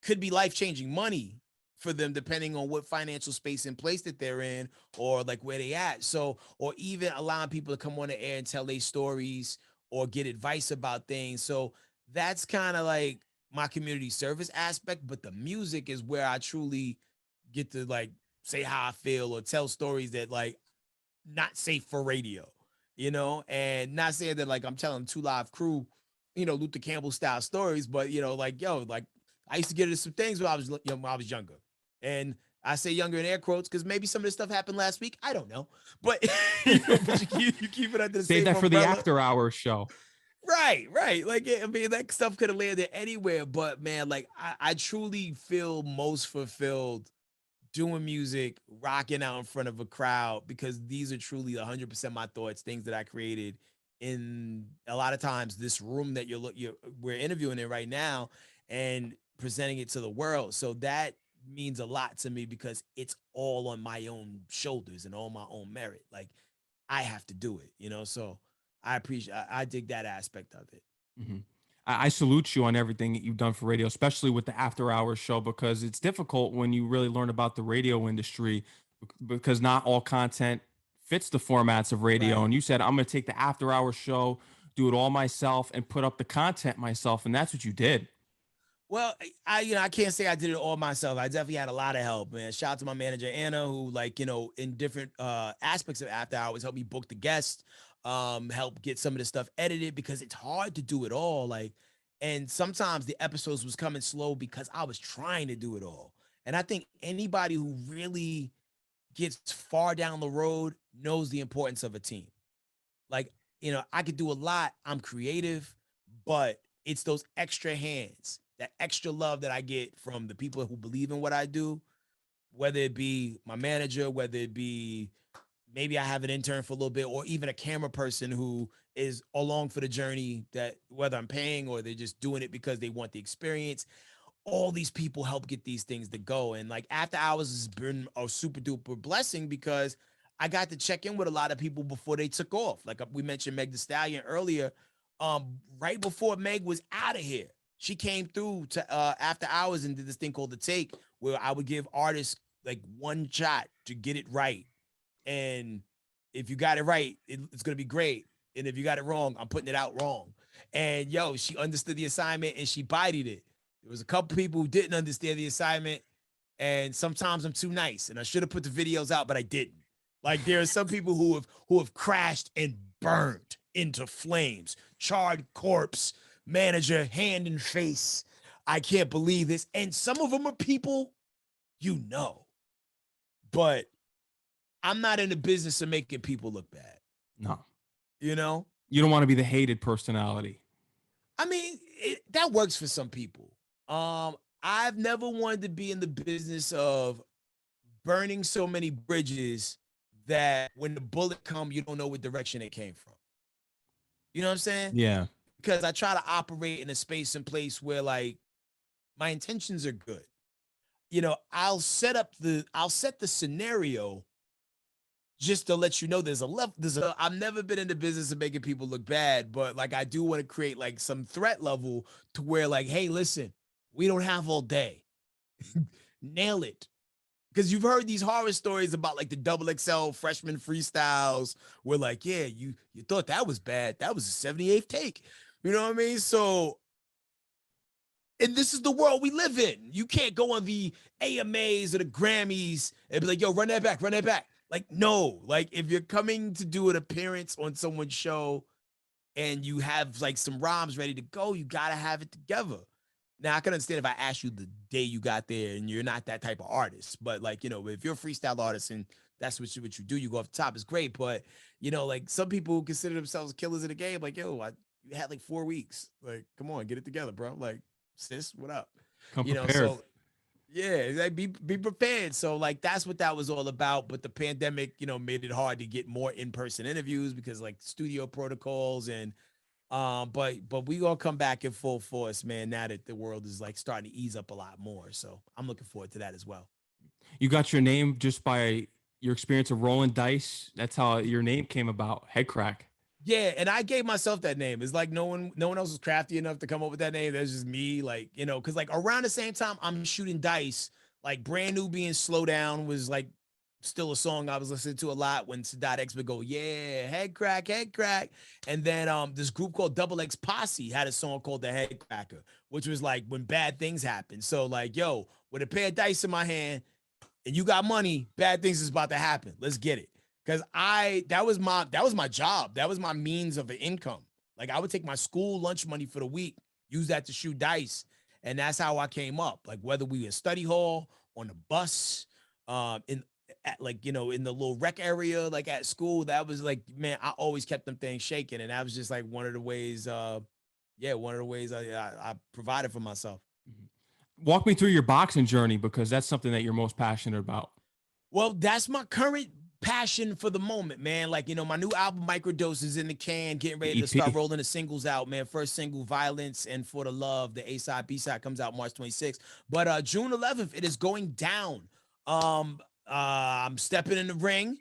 could be life-changing money for them, depending on what financial space and place that they're in or like where they at. So, or even allowing people to come on the air and tell their stories or get advice about things. So that's kind of like my community service aspect, but the music is where I truly get to like say how I feel or tell stories that like not safe for radio, and not saying that like I'm telling Two Live Crew, Luther Campbell style stories, but like, yo, like I used to get into some things when I was when I was younger. And I say younger in air quotes because maybe some of this stuff happened last week. I don't know. But, but you keep it under the Save same that for the umbrella. after hours show. Right, right. Like, I mean, that stuff could have landed anywhere. But man, like I truly feel most fulfilled doing music, rocking out in front of a crowd, because these are truly 100% my thoughts, things that I created in a lot of times this room that we're interviewing in right now and presenting it to the world. So that means a lot to me because it's all on my own shoulders and on my own merit. Like I have to do it, So I dig that aspect of it. Mhm. I salute you on everything that you've done for radio, especially with the after hours show, because it's difficult when you really learn about the radio industry because not all content fits the formats of radio. Right. And you said, I'm going to take the after hours show, do it all myself, and put up the content myself. And that's what you did. Well, I can't say I did it all myself. I definitely had a lot of help, man. Shout out to my manager Anna, who like, in different aspects of After Hours helped me book the guest, help get some of the stuff edited because it's hard to do it all. Like, and sometimes the episodes was coming slow because I was trying to do it all. And I think anybody who really gets far down the road knows the importance of a team. Like, I could do a lot. I'm creative, but it's those extra hands, that extra love that I get from the people who believe in what I do, whether it be my manager, whether it be maybe I have an intern for a little bit, or even a camera person who is along for the journey, that whether I'm paying or they're just doing it because they want the experience. All these people help get these things to go. And like after hours has been a super duper blessing because I got to check in with a lot of people before they took off. Like we mentioned Meg Thee Stallion earlier. Right before Meg was out of here, she came through to after hours and did this thing called The Take, where I would give artists like one shot to get it right. And if you got it right, it's gonna be great. And if you got it wrong, I'm putting it out wrong. And yo, she understood the assignment and she bodied it. There was a couple people who didn't understand the assignment, and sometimes I'm too nice, and I should have put the videos out, but I didn't. Like there are some people who have crashed and burned into flames, charred corpse, manager hand and face. I can't believe this. And some of them are people you know, but I'm not in the business of making people look bad. No, You know, you don't want to be the hated personality. I mean, that works for some people. I've never wanted to be in the business of burning so many bridges that when the bullet come, you don't know what direction it came from. You know what I'm saying? Yeah. Because I try to operate in a space and place where like my intentions are good. You know, I'll set the scenario just to let you know there's a level, I've never been in the business of making people look bad, but like I do want to create like some threat level to where like, hey, listen, we don't have all day. Nail it. Because you've heard these horror stories about like the double XL freshman freestyles where like, yeah, you thought that was bad. That was a 78th take. You know what I mean? So, and this is the world we live in. You can't go on the AMAs or the Grammys and be like, yo, run that back, run that back. Like, no, like if you're coming to do an appearance on someone's show and you have like some rhymes ready to go, you got to have it together. Now, I can understand if I asked you the day you got there and you're not that type of artist, but like, you know, if you're a freestyle artist and that's what you do, you go off the top, it's great. But, you know, like some people consider themselves killers in the game. Like, yo, you had like 4 weeks. Like, come on, get it together, bro. Like, sis, what up? Come You know, prepared. so yeah, like be prepared. So like that's what that was all about. But the pandemic, you know, made it hard to get more in-person interviews because like studio protocols and but we gonna come back in full force, man, now that the world is like starting to ease up a lot more. So I'm looking forward to that as well. You got your name just by your experience of rolling dice. That's how your name came about, Headkrack. Yeah, and I gave myself that name. It's like no one else was crafty enough to come up with that name. That's just me, like, you know, because like around the same time I'm shooting dice, like Brand New Being Slow Down was like still a song I was listening to a lot when Sadat X would go, yeah, head crack. And then this group called Double X Posse had a song called The Head Cracker, which was like when bad things happen. So like, yo, with a pair of dice in my hand and you got money, bad things is about to happen. Let's get it. Cause that was my job. That was my means of an income. Like I would take my school lunch money for the week, use that to shoot dice. And that's how I came up. Like whether we were in study hall, on the bus, in at like, you know, in the little rec area, like at school, that was like, man, I always kept them things shaking. And that was just like one of the ways, I provided for myself. Walk me through your boxing journey because that's something that you're most passionate about. Well, that's my current passion for the moment, man. Like, you know, my new album Mikrodose is in the can, getting ready The to start EP. rolling the singles out, man. First single, Violence and For the Love, the A side, B side comes out March 26th. But June 11th, it is going down. I'm stepping in the ring,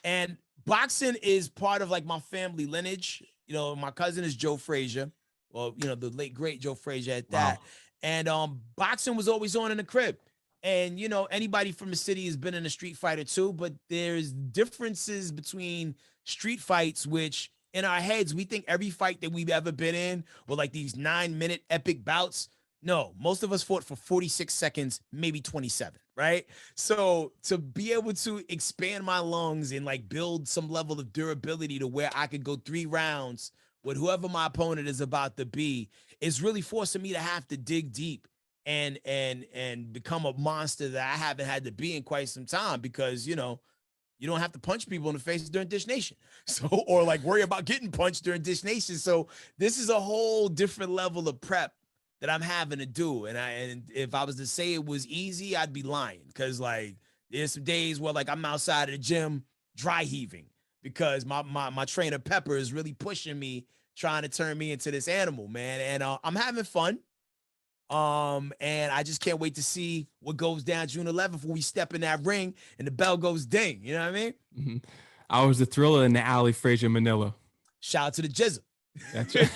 and boxing is part of like my family lineage. You know, my cousin is Joe Frazier, well, you know, the late great Joe Frazier at Wow. that. And boxing was always on in the crib. And you know, anybody from the city has been in a street fight or two, but there's differences between street fights, which in our heads we think every fight that we've ever been in were like these 9-minute epic bouts. No, most of us fought for 46 seconds, maybe 27, right? So to be able to expand my lungs and like build some level of durability to where I could go 3 rounds with whoever my opponent is about to be is really forcing me to have to dig deep and become a monster that I haven't had to be in quite some time because, you know, you don't have to punch people in the face during Dish Nation. So, or like worry about getting punched during Dish Nation. So this is a whole different level of prep that I'm having to do. And if I was to say it was easy, I'd be lying. Cause like there's some days where like I'm outside of the gym dry heaving because my trainer Pepper is really pushing me, trying to turn me into this animal, man. And I'm having fun. And I just can't wait to see what goes down June 11th when we step in that ring and the bell goes ding. You know what I mean? Mm-hmm. I was the Thriller in the alley, Frazier, Manila. Shout out to the Jizzle. That's right.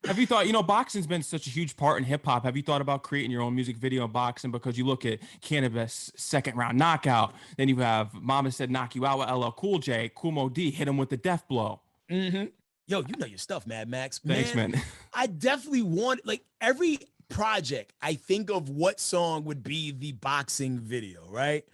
Have you thought, boxing's been such a huge part in hip hop. Have you thought about creating your own music video in boxing? Because you look at Cannabis second round knockout, then you have Mama Said Knock You Out with LL Cool J, Kumo D hit him with the death blow. Mm-hmm. Yo, you know your stuff, Mad Max. Thanks, man. I definitely want, like, every project, I think of what song would be the boxing video, right?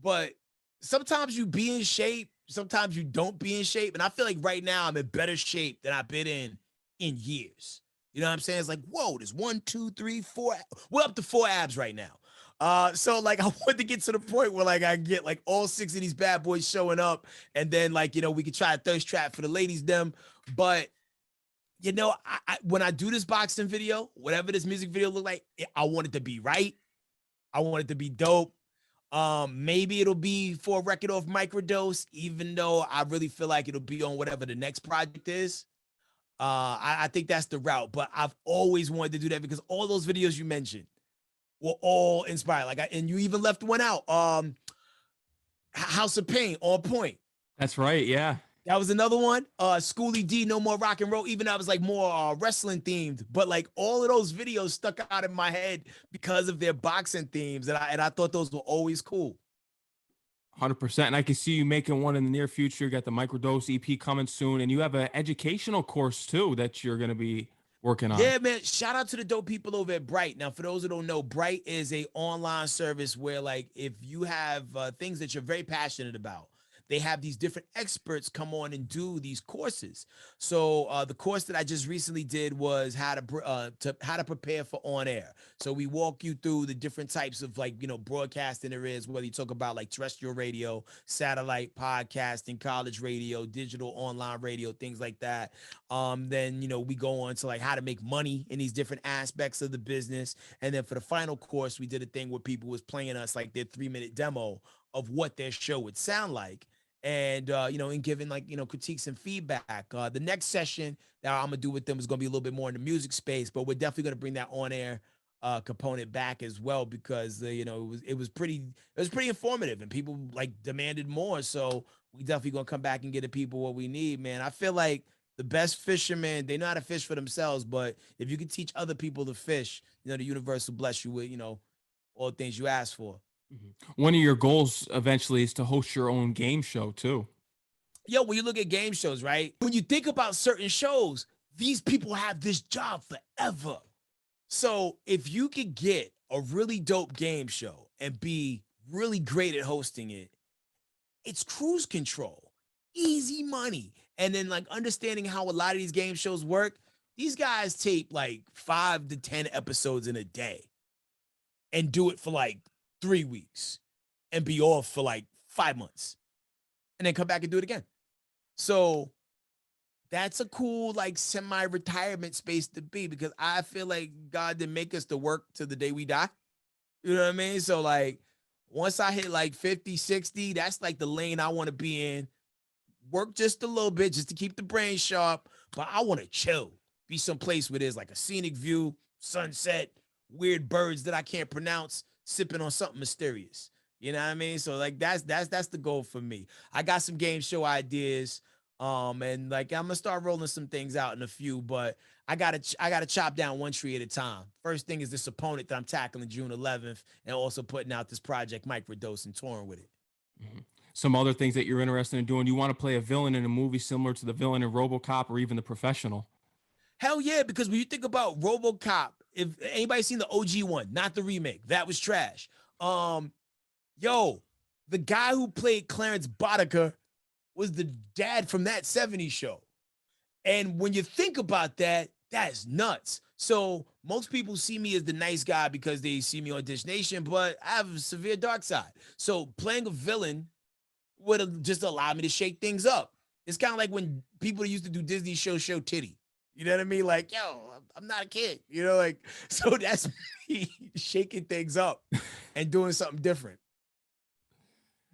But sometimes you be in shape, sometimes you don't be in shape. And I feel like right now I'm in better shape than I've been in years. You know what I'm saying? It's like, whoa, there's 1, 2, 3, 4. We're up to 4 abs right now. So like I want to get to the point where like I get like all 6 of these bad boys showing up, and then like, we could try a thirst trap for the ladies them. But I when I do this boxing video, whatever this music video look like, I want it to be right. I want it to be dope. Maybe it'll be for a record off Mikrodose, even though I really feel like it'll be on whatever the next project is. I think that's the route, but I've always wanted to do that because all those videos you mentioned were all inspired. And you even left one out. House of Pain, on point. That's right. Yeah. That was another one. Schoolie D, No More Rock and Roll. Even though I was like more wrestling themed, but like all of those videos stuck out in my head because of their boxing themes, and I thought those were always cool. 100%. And I can see you making one in the near future. You got the Mikrodose EP coming soon, and you have an educational course too that you're going to be working on. Yeah, man. Shout out to the dope people over at Bright. Now, for those who don't know, Bright is a online service where, like, if you have things that you're very passionate about, they have these different experts come on and do these courses. So the course that I just recently did was how to prepare for on air. So we walk you through the different types of broadcasting there is, whether you talk about like terrestrial radio, satellite, podcasting, college radio, digital online radio, things like that. Then we go on to like how to make money in these different aspects of the business. And then for the final course, we did a thing where people was playing us like their 3-minute demo of what their show would sound like. And, and giving like, critiques and feedback. The next session that I'm going to do with them is going to be a little bit more in the music space, but we're definitely going to bring that on air component back as well, because, it was pretty informative and people like demanded more. So we definitely going to come back and get the people what we need, man. I feel like the best fishermen, they know how to fish for themselves, but if you can teach other people to fish, the universe will bless you with, all the things you ask for. One of your goals eventually is to host your own game show too. Yo, when you look at game shows, right? When you think about certain shows, these people have this job forever. So if you could get a really dope game show and be really great at hosting it, it's cruise control, easy money. And then like understanding how a lot of these game shows work, these guys tape like 5 to 10 episodes in a day and do it for like 3 weeks and be off for like 5 months and then come back and do it again. So that's a cool, like semi-retirement space to be, because I feel like God didn't make us to work till the day we die. You know what I mean? So like once I hit like 50, 60, that's like the lane I want to be in. Work just a little bit just to keep the brain sharp, but I want to chill, be someplace where there's like a scenic view, sunset, weird birds that I can't pronounce, sipping on something mysterious. You know what I mean? So like that's the goal for me. I got some game show ideas. And like I'm gonna start rolling some things out in a few, but I gotta chop down one tree at a time. First thing is this opponent that I'm tackling June 11th, and also putting out this project Mikrodose and touring with it. Mm-hmm. Some other things that you're interested in doing. You want to play a villain in a movie similar to the villain in RoboCop or even The Professional? Hell yeah, because when you think about RoboCop, if anybody seen the OG one, not the remake, that was trash. Yo, the guy who played Clarence Boddicker was the dad from that 70s show. And when you think about that, that's nuts. So most people see me as the nice guy because they see me on Dish Nation, but I have a severe dark side. So playing a villain would just allow me to shake things up. It's kind of like when people used to do Disney show titty. You know what I mean? Like, yo, I'm not a kid, like, so that's me shaking things up and doing something different.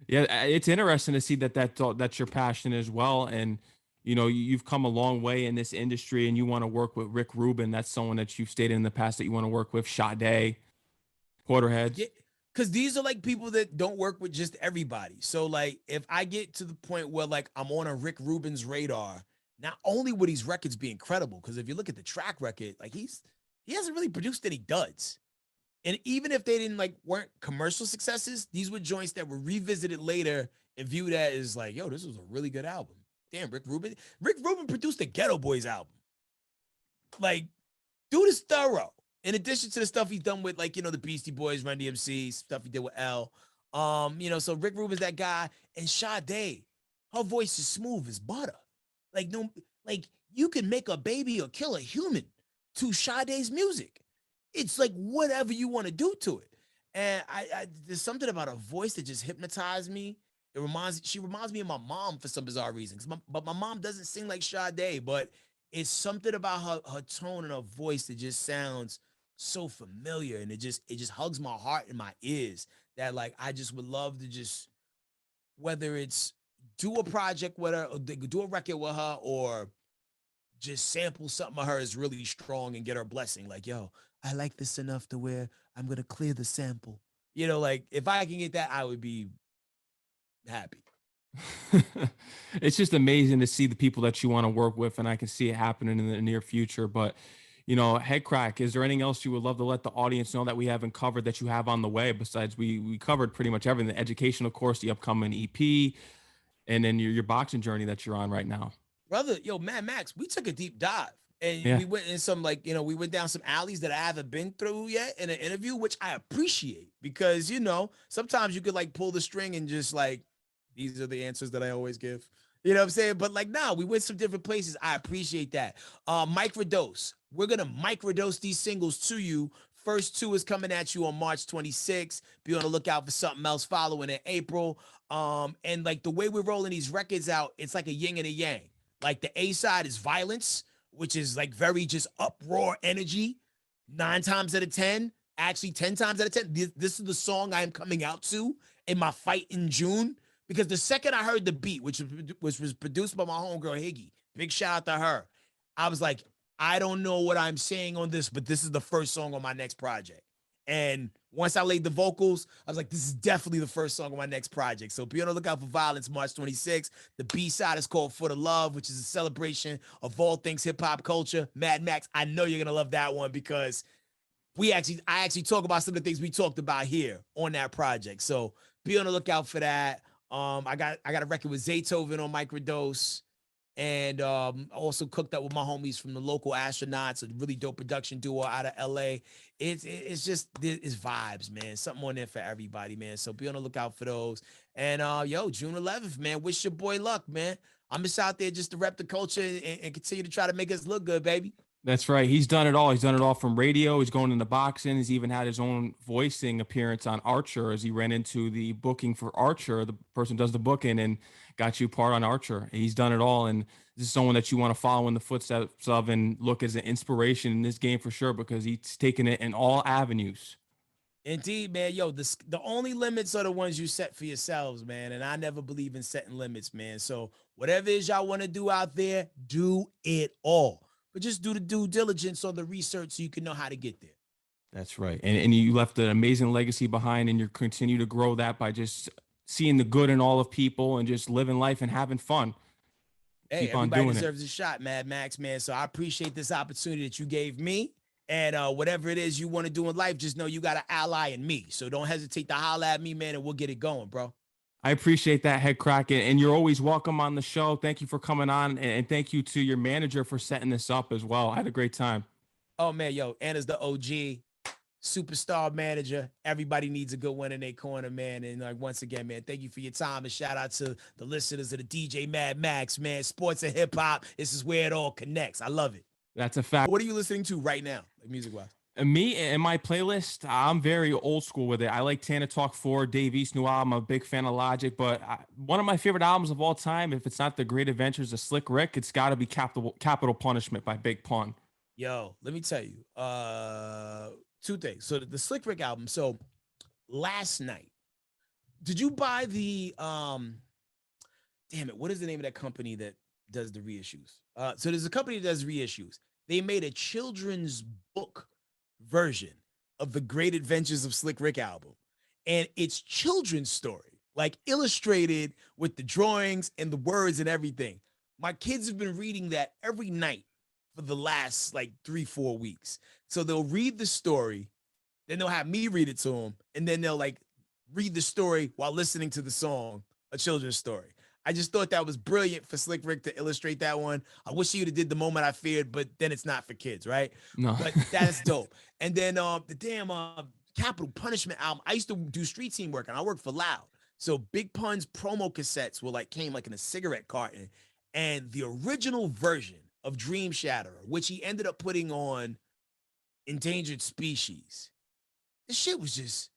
Yeah, it's interesting to see that's your passion as well. And you've come a long way in this industry, and you want to work with Rick Rubin. That's someone that you've stated in the past that you want to work with. Sade, Yeah, Porterheads. because these are like people that don't work with just everybody. So like, if I get to the point where like I'm on a Rick Rubin's radar, not only would these records be incredible, because if you look at the track record, like he hasn't really produced any duds. And even if they didn't like weren't commercial successes, these were joints that were revisited later and viewed as like, yo, this was a really good album. Damn, Rick Rubin. Rick Rubin produced the Ghetto Boys album. Like, dude is thorough. In addition to the stuff he's done with, like, the Beastie Boys, Run-DMC, stuff he did with L. So Rick Rubin's that guy. And Sade, her voice is smooth as butter. Like, no, like you can make a baby or kill a human to Sade's music. It's like whatever you want to do to it. And I there's something about her voice that just hypnotized me. She reminds me of my mom for some bizarre reasons. But my mom doesn't sing like Sade, but it's something about her tone and her voice that just sounds so familiar, and it just hugs my heart and my ears, that like I just would love to just, whether it's do a project with her or do a record with her, or just sample something of hers really strong and get her blessing. Like, yo, I like this enough to where I'm gonna clear the sample. Like if I can get that, I would be happy. It's just amazing to see the people that you want to work with, and I can see it happening in the near future. But Headkrack, is there anything else you would love to let the audience know that we haven't covered that you have on the way? Besides, we covered pretty much everything: the education, of course, the upcoming EP, and then your boxing journey that you're on right now. Brother, yo, Mad Max, we took a deep dive and Yeah, we went in some, like, we went down some alleys that I haven't been through yet in an interview, which I appreciate, because, sometimes you could like pull the string and just like, these are the answers that I always give. You know what I'm saying? But like, nah, we went some different places. I appreciate that. Microdose. We're going to microdose these singles to you. First two is coming at you on March 26th. Be on the lookout for something else following in April. And like the way we're rolling these records out, it's like a yin and a yang. Like the A side is violence, which is like very just uproar energy. 9 times out of 10, actually 10 times out of 10, this is the song I am coming out to in my fight in June. Because the second I heard the beat, which was produced by my homegirl Higgy, big shout out to her, I was like, I don't know what I'm saying on this, but this is the first song on my next project. And once I laid the vocals, I was like, this is definitely the first song on my next project. So be on the lookout for Violence, March 26th. The B side is called For the Love, which is a celebration of all things hip hop culture. Mad Max, I know you're gonna love that one, because I actually talk about some of the things we talked about here on that project. So be on the lookout for that. I got a record with Zaytoven on Microdose, and also cooked up with my homies from the local Astronauts, a really dope production duo out of LA. It's just, it's vibes, man. Something on there for everybody, man. So be on the lookout for those. And yo, June 11th, man. Wish your boy luck, man. I'm just out there just to rep the culture and continue to try to make us look good, baby. that's right. He's done it all. He's done it all from radio. He's going into boxing. He's even had his own voicing appearance on Archer, as he ran into the booking for Archer. The person does the booking and got you part on Archer. He's done it all. And this is someone that you want to follow in the footsteps of and look as an inspiration in this game for sure, because he's taken it in all avenues. Indeed, man. Yo, the only limits are the ones you set for yourselves, man. And I never believe in setting limits, man. So whatever it is y'all want to do out there, do it all. But just do the due diligence on the research so you can know how to get there. That's right. And you left an amazing legacy behind, and you continue to grow that by just seeing the good in all of people and just living life and having fun. Hey, Keep on everybody doing it. deserves a shot, Mad Max, man. So I appreciate this opportunity that you gave me. And whatever it is you want to do in life, just know you got an ally in me. So don't hesitate to holler at me, man, and we'll get it going, bro. I appreciate that, Headkrack, and you're always welcome on the show. Thank you for coming on, and thank you to your manager for setting this up as well. I had a great time. Oh, man, yo, Anna's the OG. Superstar manager. Everybody needs a good one in their corner, man. And like, once again, man, thank you for your time, and shout out to the listeners of the DJ Mad Max, man. Sports and hip hop. This is where it all connects. I love it. That's a fact. What are you listening to right now, like music wise? And me and my playlist, I'm very old school with it. I like Tana Talk 4, Dave East new album. I'm a big fan of Logic, but one of my favorite albums of all time, if it's not The Great Adventures of Slick Rick, it's got to be Capital Punishment by Big Pun. Yo, let me tell you, two things. So the Slick Rick album. So last night, Did you buy the damn it, what is the name of that company that does the reissues? So there's a company that does reissues. They made a children's book version of the Great Adventures of Slick Rick album. And it's children's story, like illustrated with the drawings and the words and everything. My kids have been reading that every night for the last like 3-4 weeks. So they'll read the story, then they'll have me read it to them, and then they'll like read the story while listening to the song, a children's story. I just thought that was brilliant for Slick Rick to illustrate that one. I wish he would have did The Moment I Feared, but then it's not for kids, right? No. But that's dope. And then the damn Capital Punishment album. I used to do street team work, and I worked for Loud. So Big Pun's promo cassettes were like came like in a cigarette carton, and the original version of Dream Shatterer, which he ended up putting on Endangered Species. This shit was just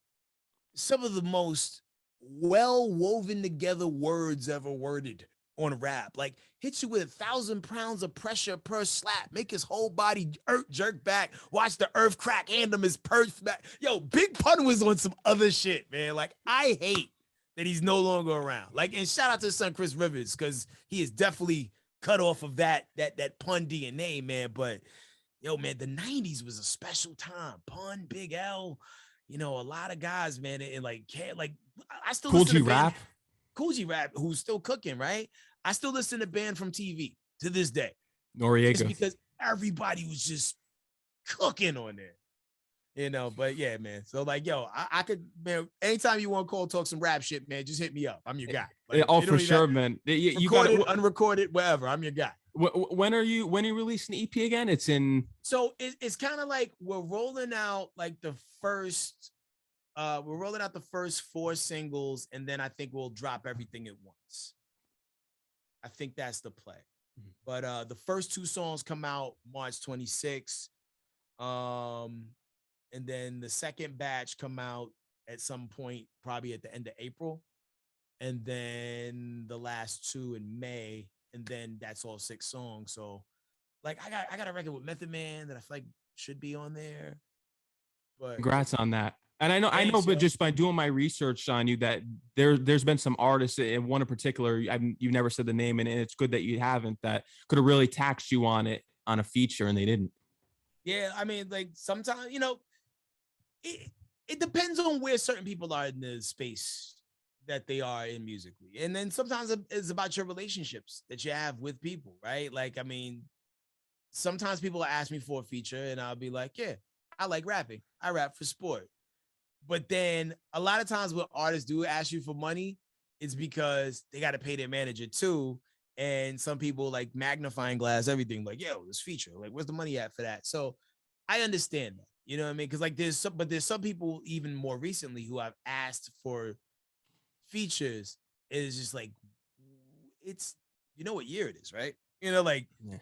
some of the most well woven together words ever worded on rap. Like hits you with 1,000 pounds of pressure per slap, make his whole body jerk back, watch the earth crack, hand him his purse back. Yo, Big Pun was on some other shit, man. Like I hate that he's no longer around. Like, and shout out to his son Chris Rivers, because he is definitely cut off of that pun DNA, man. But yo, man, the 90s was a special time. Pun, Big L, you know, a lot of guys, man, and like can't like I still Cool listen G to band, Rap. Cool G Rap, who's still cooking, right? I still listen to Band from TV to this day. Noriega. Just because everybody was just cooking on there. You know, but yeah, man. So like, yo, I could, man, anytime you want to call, talk some rap shit, man, just hit me up. I'm your guy. Like, Oh, for sure, man. You got it, unrecorded, whatever. I'm your guy. When are you releasing the EP again? It's in. So it's kind of like we're rolling out like the first. We're rolling out the first 4 singles, and then I think we'll drop everything at once. I think that's the play. But the first 2 songs come out March 26th. And then the second batch come out at some point, probably at the end of April. And then the last 2 in May. And then that's all 6 songs. So like I got a record with Method Man that I feel like should be on there. But congrats on that. And I know, but just by doing my research on you, that there's been some artists, and one in particular, you've never said the name, and it's good that you haven't, that could have really taxed you on it on a feature, and they didn't. Yeah, I mean, like sometimes, you know, it depends on where certain people are in the space that they are in musically, and then sometimes it's about your relationships that you have with people, right? Like, I mean, sometimes people ask me for a feature, and I'll be like, yeah, I like rapping. I rap for sport. But then a lot of times when artists do ask you for money, it's because they got to pay their manager too. And some people like magnifying glass everything, like, yo, this feature, like, where's the money at for that? So I understand that, you know what I mean? Because like there's some people even more recently who I've asked for features. It's just like, it's, you know what year it is, right? You know, like, yeah.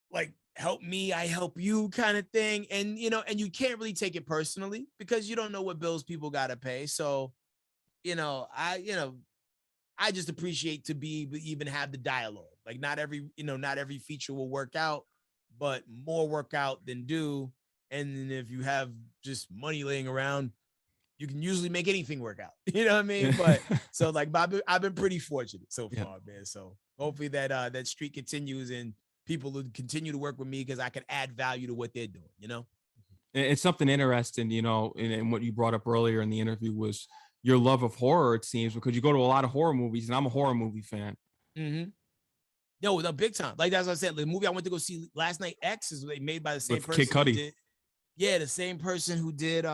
Like, help me, I help you kind of thing. And, you know, and you can't really take it personally because you don't know what bills people got to pay. So, you know, I just appreciate to even have the dialogue. Like not every feature will work out, but more work out than do. And if you have just money laying around, you can usually make anything work out. You know what I mean? But so like, I've been pretty fortunate so far, man. So hopefully that streak continues and people will continue to work with me because I can add value to what they're doing, you know? It's something interesting, you know, and what you brought up earlier in the interview was your love of horror, it seems, because you go to a lot of horror movies, and I'm a horror movie fan. Mm-hmm. No, big time. Like that's what I said. The movie I went to go see last night, X, is made by the same person. Kid Cudi. Yeah, the same person who did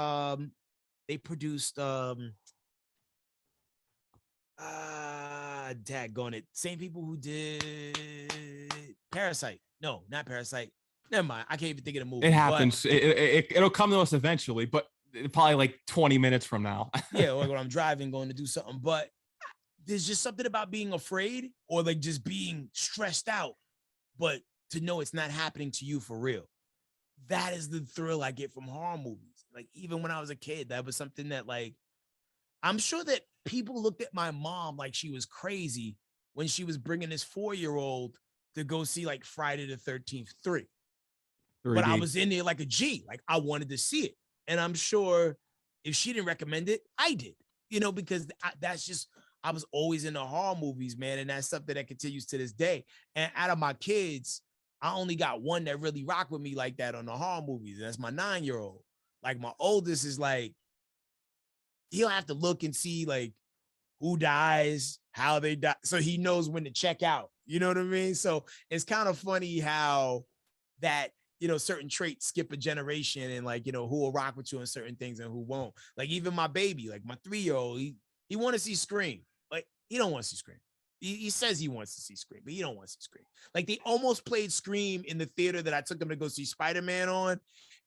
they produced daggone it. Same people who did Parasite. No, not Parasite. Never mind. I can't even think of the movie. It happens. It'll come to us eventually, but probably like 20 minutes from now. Yeah, or when I'm driving, going to do something. But there's just something about being afraid or like just being stressed out, but to know it's not happening to you for real. That is the thrill I get from horror movies. Like even when I was a kid, that was something that like, I'm sure that people looked at my mom like she was crazy when she was bringing this 4-year-old to go see like Friday the 13th 3. But I was in there like a G, like I wanted to see it. And I'm sure if she didn't recommend it, I did. because that's just, I was always into horror movies, man. And that's something that continues to this day. And out of my kids, I only got one that really rocked with me like that on the horror movies. And that's my 9-year-old. Like my oldest is like, he'll have to look and see like who dies, how they die. So he knows when to check out. You know what I mean? So it's kind of funny how that, certain traits skip a generation and like, who will rock with you on certain things and who won't. Like even my baby, like my 3-year-old, he want to see Scream. Like he don't want to see Scream. He says he wants to see Scream, but he don't want to see Scream. Like they almost played Scream in the theater that I took him to go see Spider-Man on.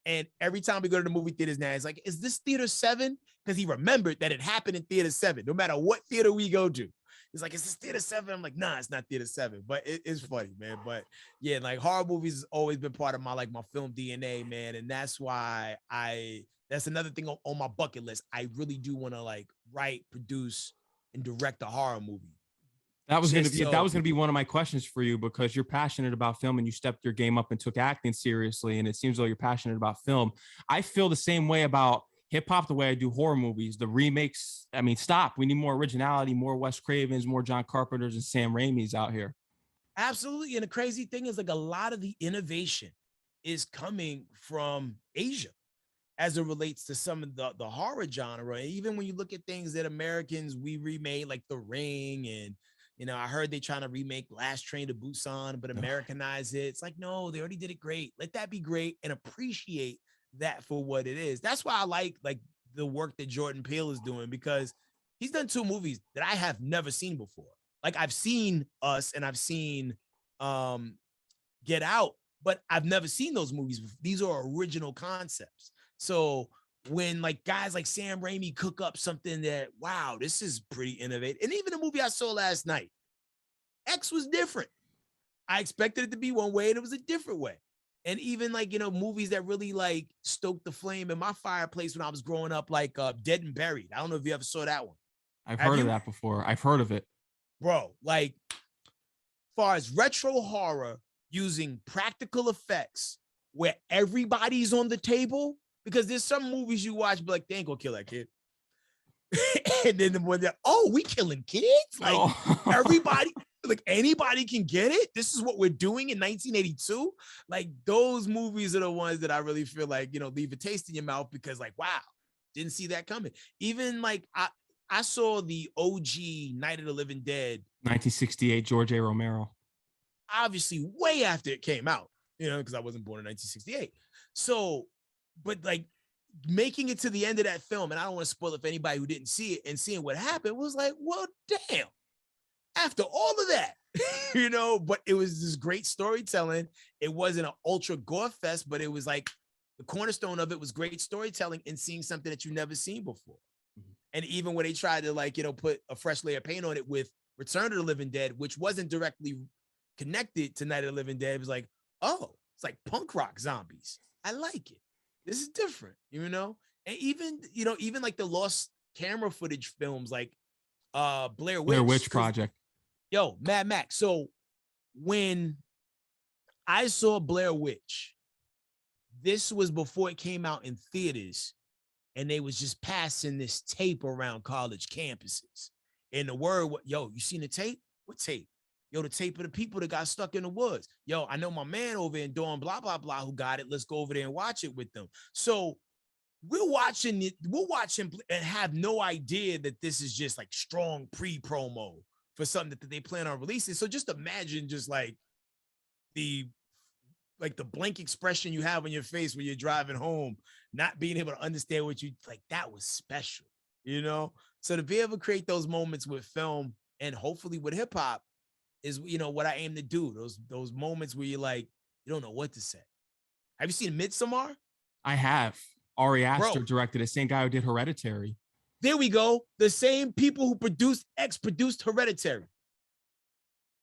And every time we go to the movie theaters now, he's like, is this theater 7? Because he remembered that it happened in theater 7, no matter what theater we go to. He's like, is this theater 7? I'm like, nah, it's not theater 7, but it's funny, man. But yeah, like horror movies has always been part of my film DNA, man. And that's why that's another thing on my bucket list. I really do want to like write, produce, and direct a horror movie. That was gonna be one of my questions for you, because you're passionate about film and you stepped your game up and took acting seriously. And it seems though you're passionate about film. I feel the same way about hip hop the way I do horror movies. The remakes, I mean, stop. We need more originality, more Wes Cravens, more John Carpenters and Sam Raimi's out here. Absolutely. And the crazy thing is like a lot of the innovation is coming from Asia as it relates to some of the horror genre. And even when you look at things that Americans, we remade like The Ring, and I heard they trying to remake Last Train to Busan, but Americanize it. It's like, no, they already did it great. Let that be great and appreciate that for what it is. That's why I like the work that Jordan Peele is doing, because he's done 2 movies that I have never seen before. Like I've seen Us and I've seen Get Out, but I've never seen those movies before. These are original concepts. So when like guys like Sam Raimi cook up something that, wow, this is pretty innovative. And even the movie I saw last night, X, was different. I expected it to be one way and it was a different way. And even like, movies that really like stoked the flame in my fireplace when I was growing up, like Dead and Buried. I don't know if you ever saw that one. I've heard of that before. I've heard of it. Bro, like far as retro horror using practical effects where everybody's on the table, because there's some movies you watch, but like, they ain't gonna kill that kid. And then when they're, we killing kids? Like everybody, like anybody can get it. This is what we're doing in 1982. Like those movies are the ones that I really feel like, leave a taste in your mouth, because like, wow, didn't see that coming. Even like I saw the OG Night of the Living Dead. 1968, George A. Romero. Obviously way after it came out, because I wasn't born in 1968. So, but like making it to the end of that film, and I don't want to spoil it for anybody who didn't see it, and seeing what happened was like, well, damn. After all of that, but it was this great storytelling. It wasn't an ultra gore fest, but it was like the cornerstone of it was great storytelling and seeing something that you never seen before. Mm-hmm. And even when they tried to like, put a fresh layer of paint on it with Return of the Living Dead, which wasn't directly connected to Night of the Living Dead, it was like, oh, it's like punk rock zombies. I like it. This is different, And even, even like the lost camera footage films, like Blair Witch Project. Yo, Mad Max. So when I saw Blair Witch, this was before it came out in theaters, and they was just passing this tape around college campuses. And the word, yo, you seen the tape? What tape? Yo, the tape of the people that got stuck in the woods. Yo, I know my man over in Dorm, blah, blah, blah, who got it. Let's go over there and watch it with them. So we'll watch him and have no idea that this is just like strong pre-promo for something that they plan on releasing. So just imagine just like the blank expression you have on your face when you're driving home, not being able to understand what you like. That was special, So to be able to create those moments with film and hopefully with hip hop is, what I aim to do. Those moments where you're like, you don't know what to say. Have you seen Midsommar? I have. Ari Aster directed it. Same guy who did Hereditary. There we go. The same people who produced Hereditary.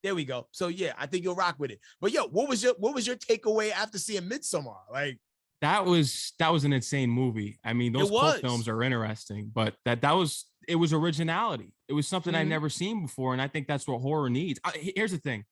There we go. So yeah, I think you'll rock with it. But yo, what was your takeaway after seeing Midsommar? Like that was an insane movie. I mean, those cult films are interesting, but it was originality. It was something I'd never seen before, and I think that's what horror needs. Here's the thing.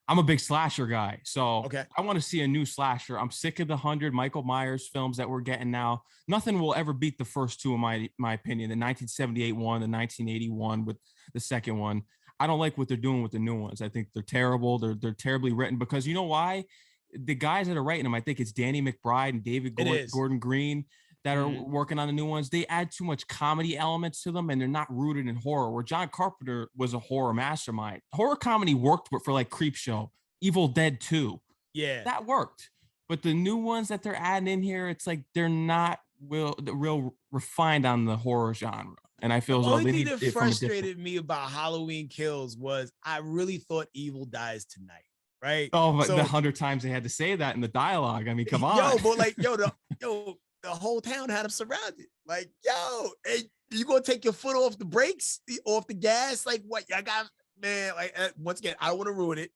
I'm a big slasher guy, so Okay. I want to see a new slasher. I'm sick of the 100 Michael Myers films that we're getting now. Nothing will ever beat the first two, in my opinion. The 1978 one, the 1981 with the second one. I don't like what they're doing with the new ones. I think they're terrible. They're terribly written because you know why? The guys that are writing them, I think it's Danny McBride and David It is. Gordon Green that are Mhm. working on the new ones. They add too much comedy elements to them, and they're not rooted in horror. Where John Carpenter was a horror mastermind. Horror comedy worked for like Creepshow, Evil Dead 2. Yeah. That worked. But the new ones that they're adding in here, it's like they're not real refined on the horror genre. And I feel as though Only they thing need that it from a different. frustrated me about Halloween Kills was I really thought Evil dies tonight, right? Oh, but the So 100 times they had to say that in the dialogue. I mean, come on. yo, but like, the whole town had him surrounded. Like, yo, hey, you gonna take your foot off the brakes, off the gas? Like, what? I got, man. Like, once again, I don't want to ruin it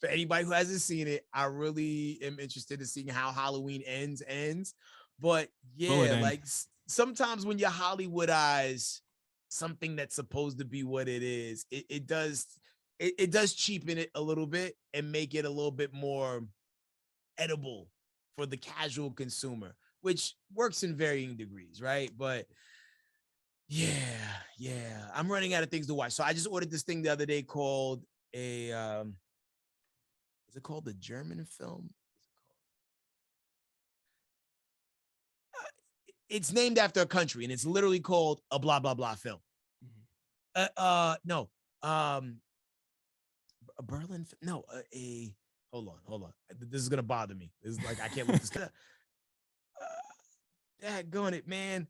for anybody who hasn't seen it. I really am interested in seeing how Halloween ends. But yeah, like sometimes when you Hollywoodize something that's supposed to be what it is, it does cheapen it a little bit and make it a little bit more edible for the casual consumer, which works in varying degrees, right? But yeah, I'm running out of things to watch. So I just ordered this thing the other day called a is it called the German film? It's named after a country and it's literally called a blah blah blah film. No, a Berlin. No, a hold on. This is gonna bother me. This is like I can't look this. Daggone it, man.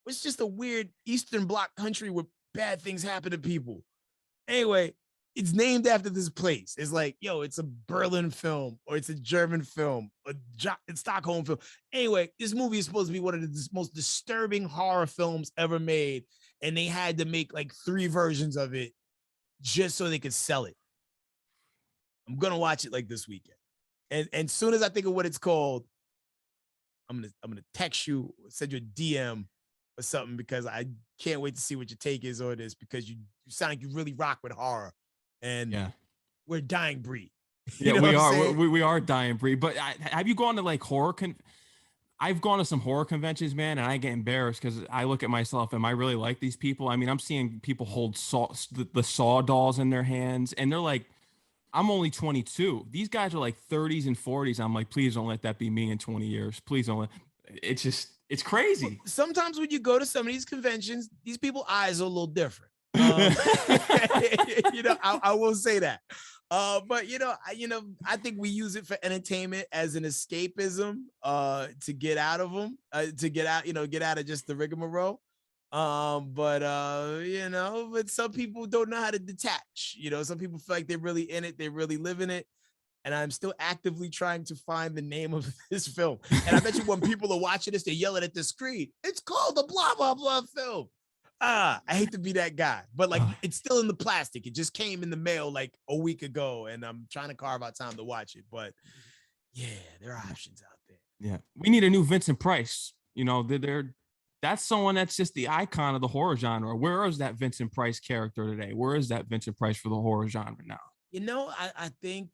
It's just a weird Eastern Bloc country where bad things happen to people. Anyway, it's named after this place. It's like, yo, it's a Berlin film or it's a German film, a Stockholm film. Anyway, this movie is supposed to be one of the most disturbing horror films ever made. And they had to make like 3 versions of it just so they could sell it. I'm going to watch it like this weekend. And soon as I think of what it's called, I'm gonna text you, send you a DM or something because I can't wait to see what your take is on this because you sound like you really rock with horror, and we're a dying breed. Yeah, we are. We are a dying breed. But have you gone to like horror? I've gone to some horror conventions, man, and I get embarrassed because I look at myself. Am I really like these people? I mean, I'm seeing people hold the saw dolls in their hands, and they're like, I'm only 22. These guys are like 30s and 40s. I'm like, please don't let that be me in 20 years. Please don't let. It's crazy. Sometimes when you go to some of these conventions, these people's eyes are a little different. I will say that. But I think we use it for entertainment as an escapism, to get out of them, to get out of just the rigmarole. But some people don't know how to detach. Some people feel like they're really in it, they really live in it. And I'm still actively trying to find the name of this film. And I bet you when people are watching this, they're yelling at the screen. It's called the blah blah blah film. I hate to be that guy, but like it's still in the plastic. It just came in the mail like a week ago, and I'm trying to carve out time to watch it. But yeah, there are options out there. Yeah, we need a new Vincent Price. That's someone that's just the icon of the horror genre. Where is that Vincent Price character today? Where is that Vincent Price for the horror genre now? I think,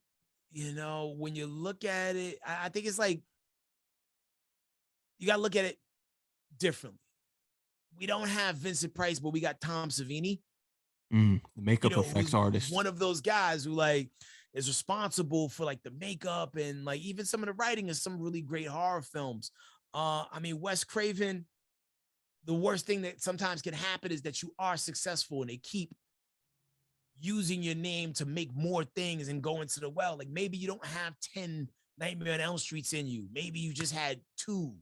when you look at it, I think it's like you got to look at it differently. We don't have Vincent Price, but we got Tom Savini. The makeup effects artist. One of those guys who like is responsible for like the makeup and like even some of the writing of some really great horror films. Wes Craven, the worst thing that sometimes can happen is that you are successful and they keep using your name to make more things and go into the well. Like maybe you don't have 10 Nightmare on Elm Streets in you. Maybe you just had 2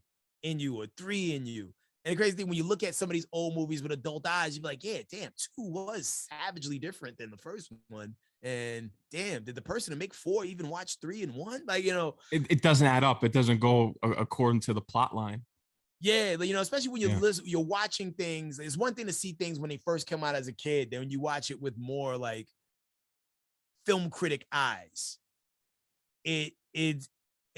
in you or 3 in you. And the crazy thing, when you look at some of these old movies with adult eyes, you're like, yeah, damn, 2 was savagely different than the first one. And damn, did the person to make 4 even watch 3 and 1? Like, it doesn't add up. It doesn't go according to the plot line. Yeah, especially when you're watching things. It's one thing to see things when they first come out as a kid. Then when you watch it with more like film critic eyes, it's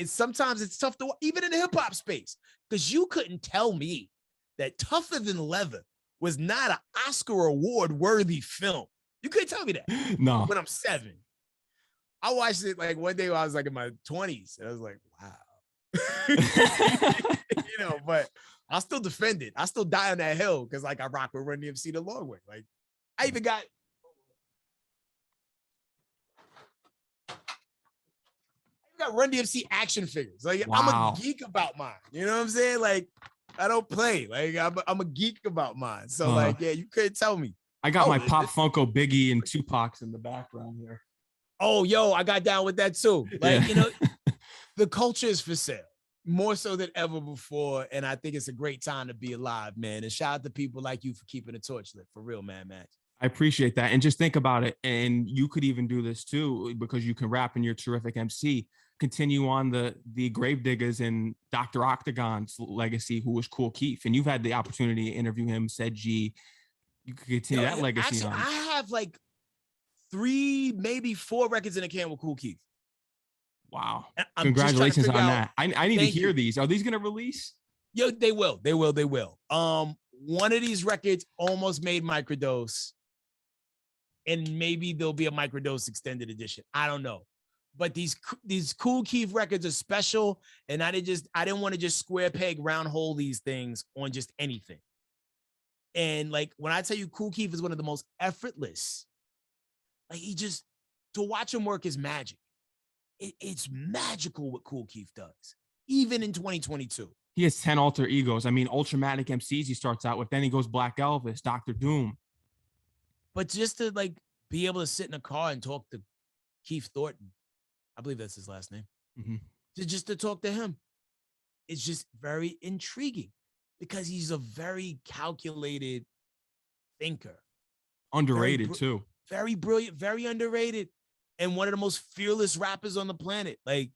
sometimes it's tough to, even in the hip hop space, because you couldn't tell me that Tougher Than Leather was not an Oscar award worthy film. You couldn't tell me that. No. When I'm 7. I watched it like one day when I was like in my 20s, and I was like, wow. But I'll still defend it. I still die on that hill because like I rock with Run-DMC the long way. Like I even got Run-DMC action figures. Like I'm Wow. a geek about mine. You know what I'm saying? Like I don't play. Like I'm a geek about mine. So like, yeah, you couldn't tell me. I got my Pop Funko Biggie and Tupac's in the background here. Oh, yo, I got down with that too. Like, Yeah. The culture is for sale more so than ever before. And I think it's a great time to be alive, man. And shout out to people like you for keeping the torch lit. For real, man, Max. I appreciate that. And just think about it. And you could even do this too, because you can rap and you're a terrific MC. Continue on the Gravediggers and Dr. Octagon's legacy, who was Kool Keith. And you've had the opportunity to interview him, said G. You could continue that legacy. Actually, I have like 3, maybe 4 records in the can with Kool Keith. Wow. Congratulations on that. I need to hear these. Are these going to release? Yo, they will. They will. They will. One of these records almost made Mikrodose. And maybe there'll be a Mikrodose extended edition. I don't know. But these Kool Keith records are special. And I didn't want to just square peg, round hole these things on just anything. And like, when I tell you Kool Keith is one of the most effortless, like to watch him work is magic. It's magical what Kool Keith does, even in 2022. He has 10 alter egos. I mean, Ultramatic MCs he starts out with, then he goes Black Elvis, Dr. Doom. But just to like be able to sit in a car and talk to Keith Thornton, I believe that's his last name, just to talk to him, it's just very intriguing because he's a very calculated thinker. Underrated too. Very brilliant, very underrated. And one of the most fearless rappers on the planet. Like,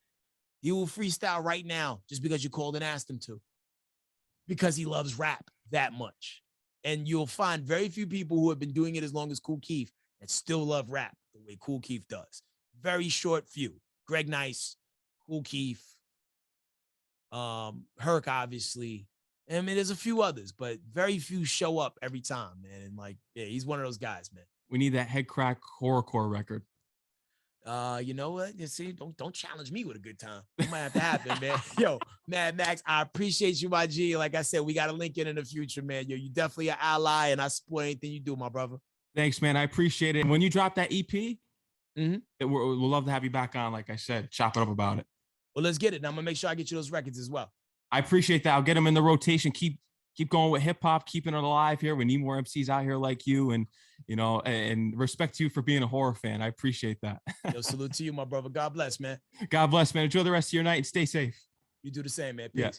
he will freestyle right now just because you called and asked him to. Because he loves rap that much. And you'll find very few people who have been doing it as long as Kool Keith that still love rap the way Kool Keith does. Very short few. Greg Nice, Kool Keith, Herc, obviously. I mean, there's a few others, but very few show up every time, man. And like, yeah, he's one of those guys, man. We need that Headkrack horrorcore record. You know what? You see, don't challenge me with a good time. It might have to happen, man. Yo, Mad Max, I appreciate you, my G. Like I said, we got to link in the future, man. Yo, you definitely an ally, and I support anything you do, my brother. Thanks, man. I appreciate it. And when you drop that EP, we'll love to have you back on. Like I said, chop it up about it. Well, let's get it. Now I'm gonna make sure I get you those records as well. I appreciate that. I'll get them in the rotation. Keep going with hip hop, keeping it alive here. We need more MCs out here like you, and and respect to you for being a horror fan. I appreciate that. Yo, salute to you, my brother. God bless, man. God bless, man. Enjoy the rest of your night and stay safe. You do the same, man. Peace. Yeah.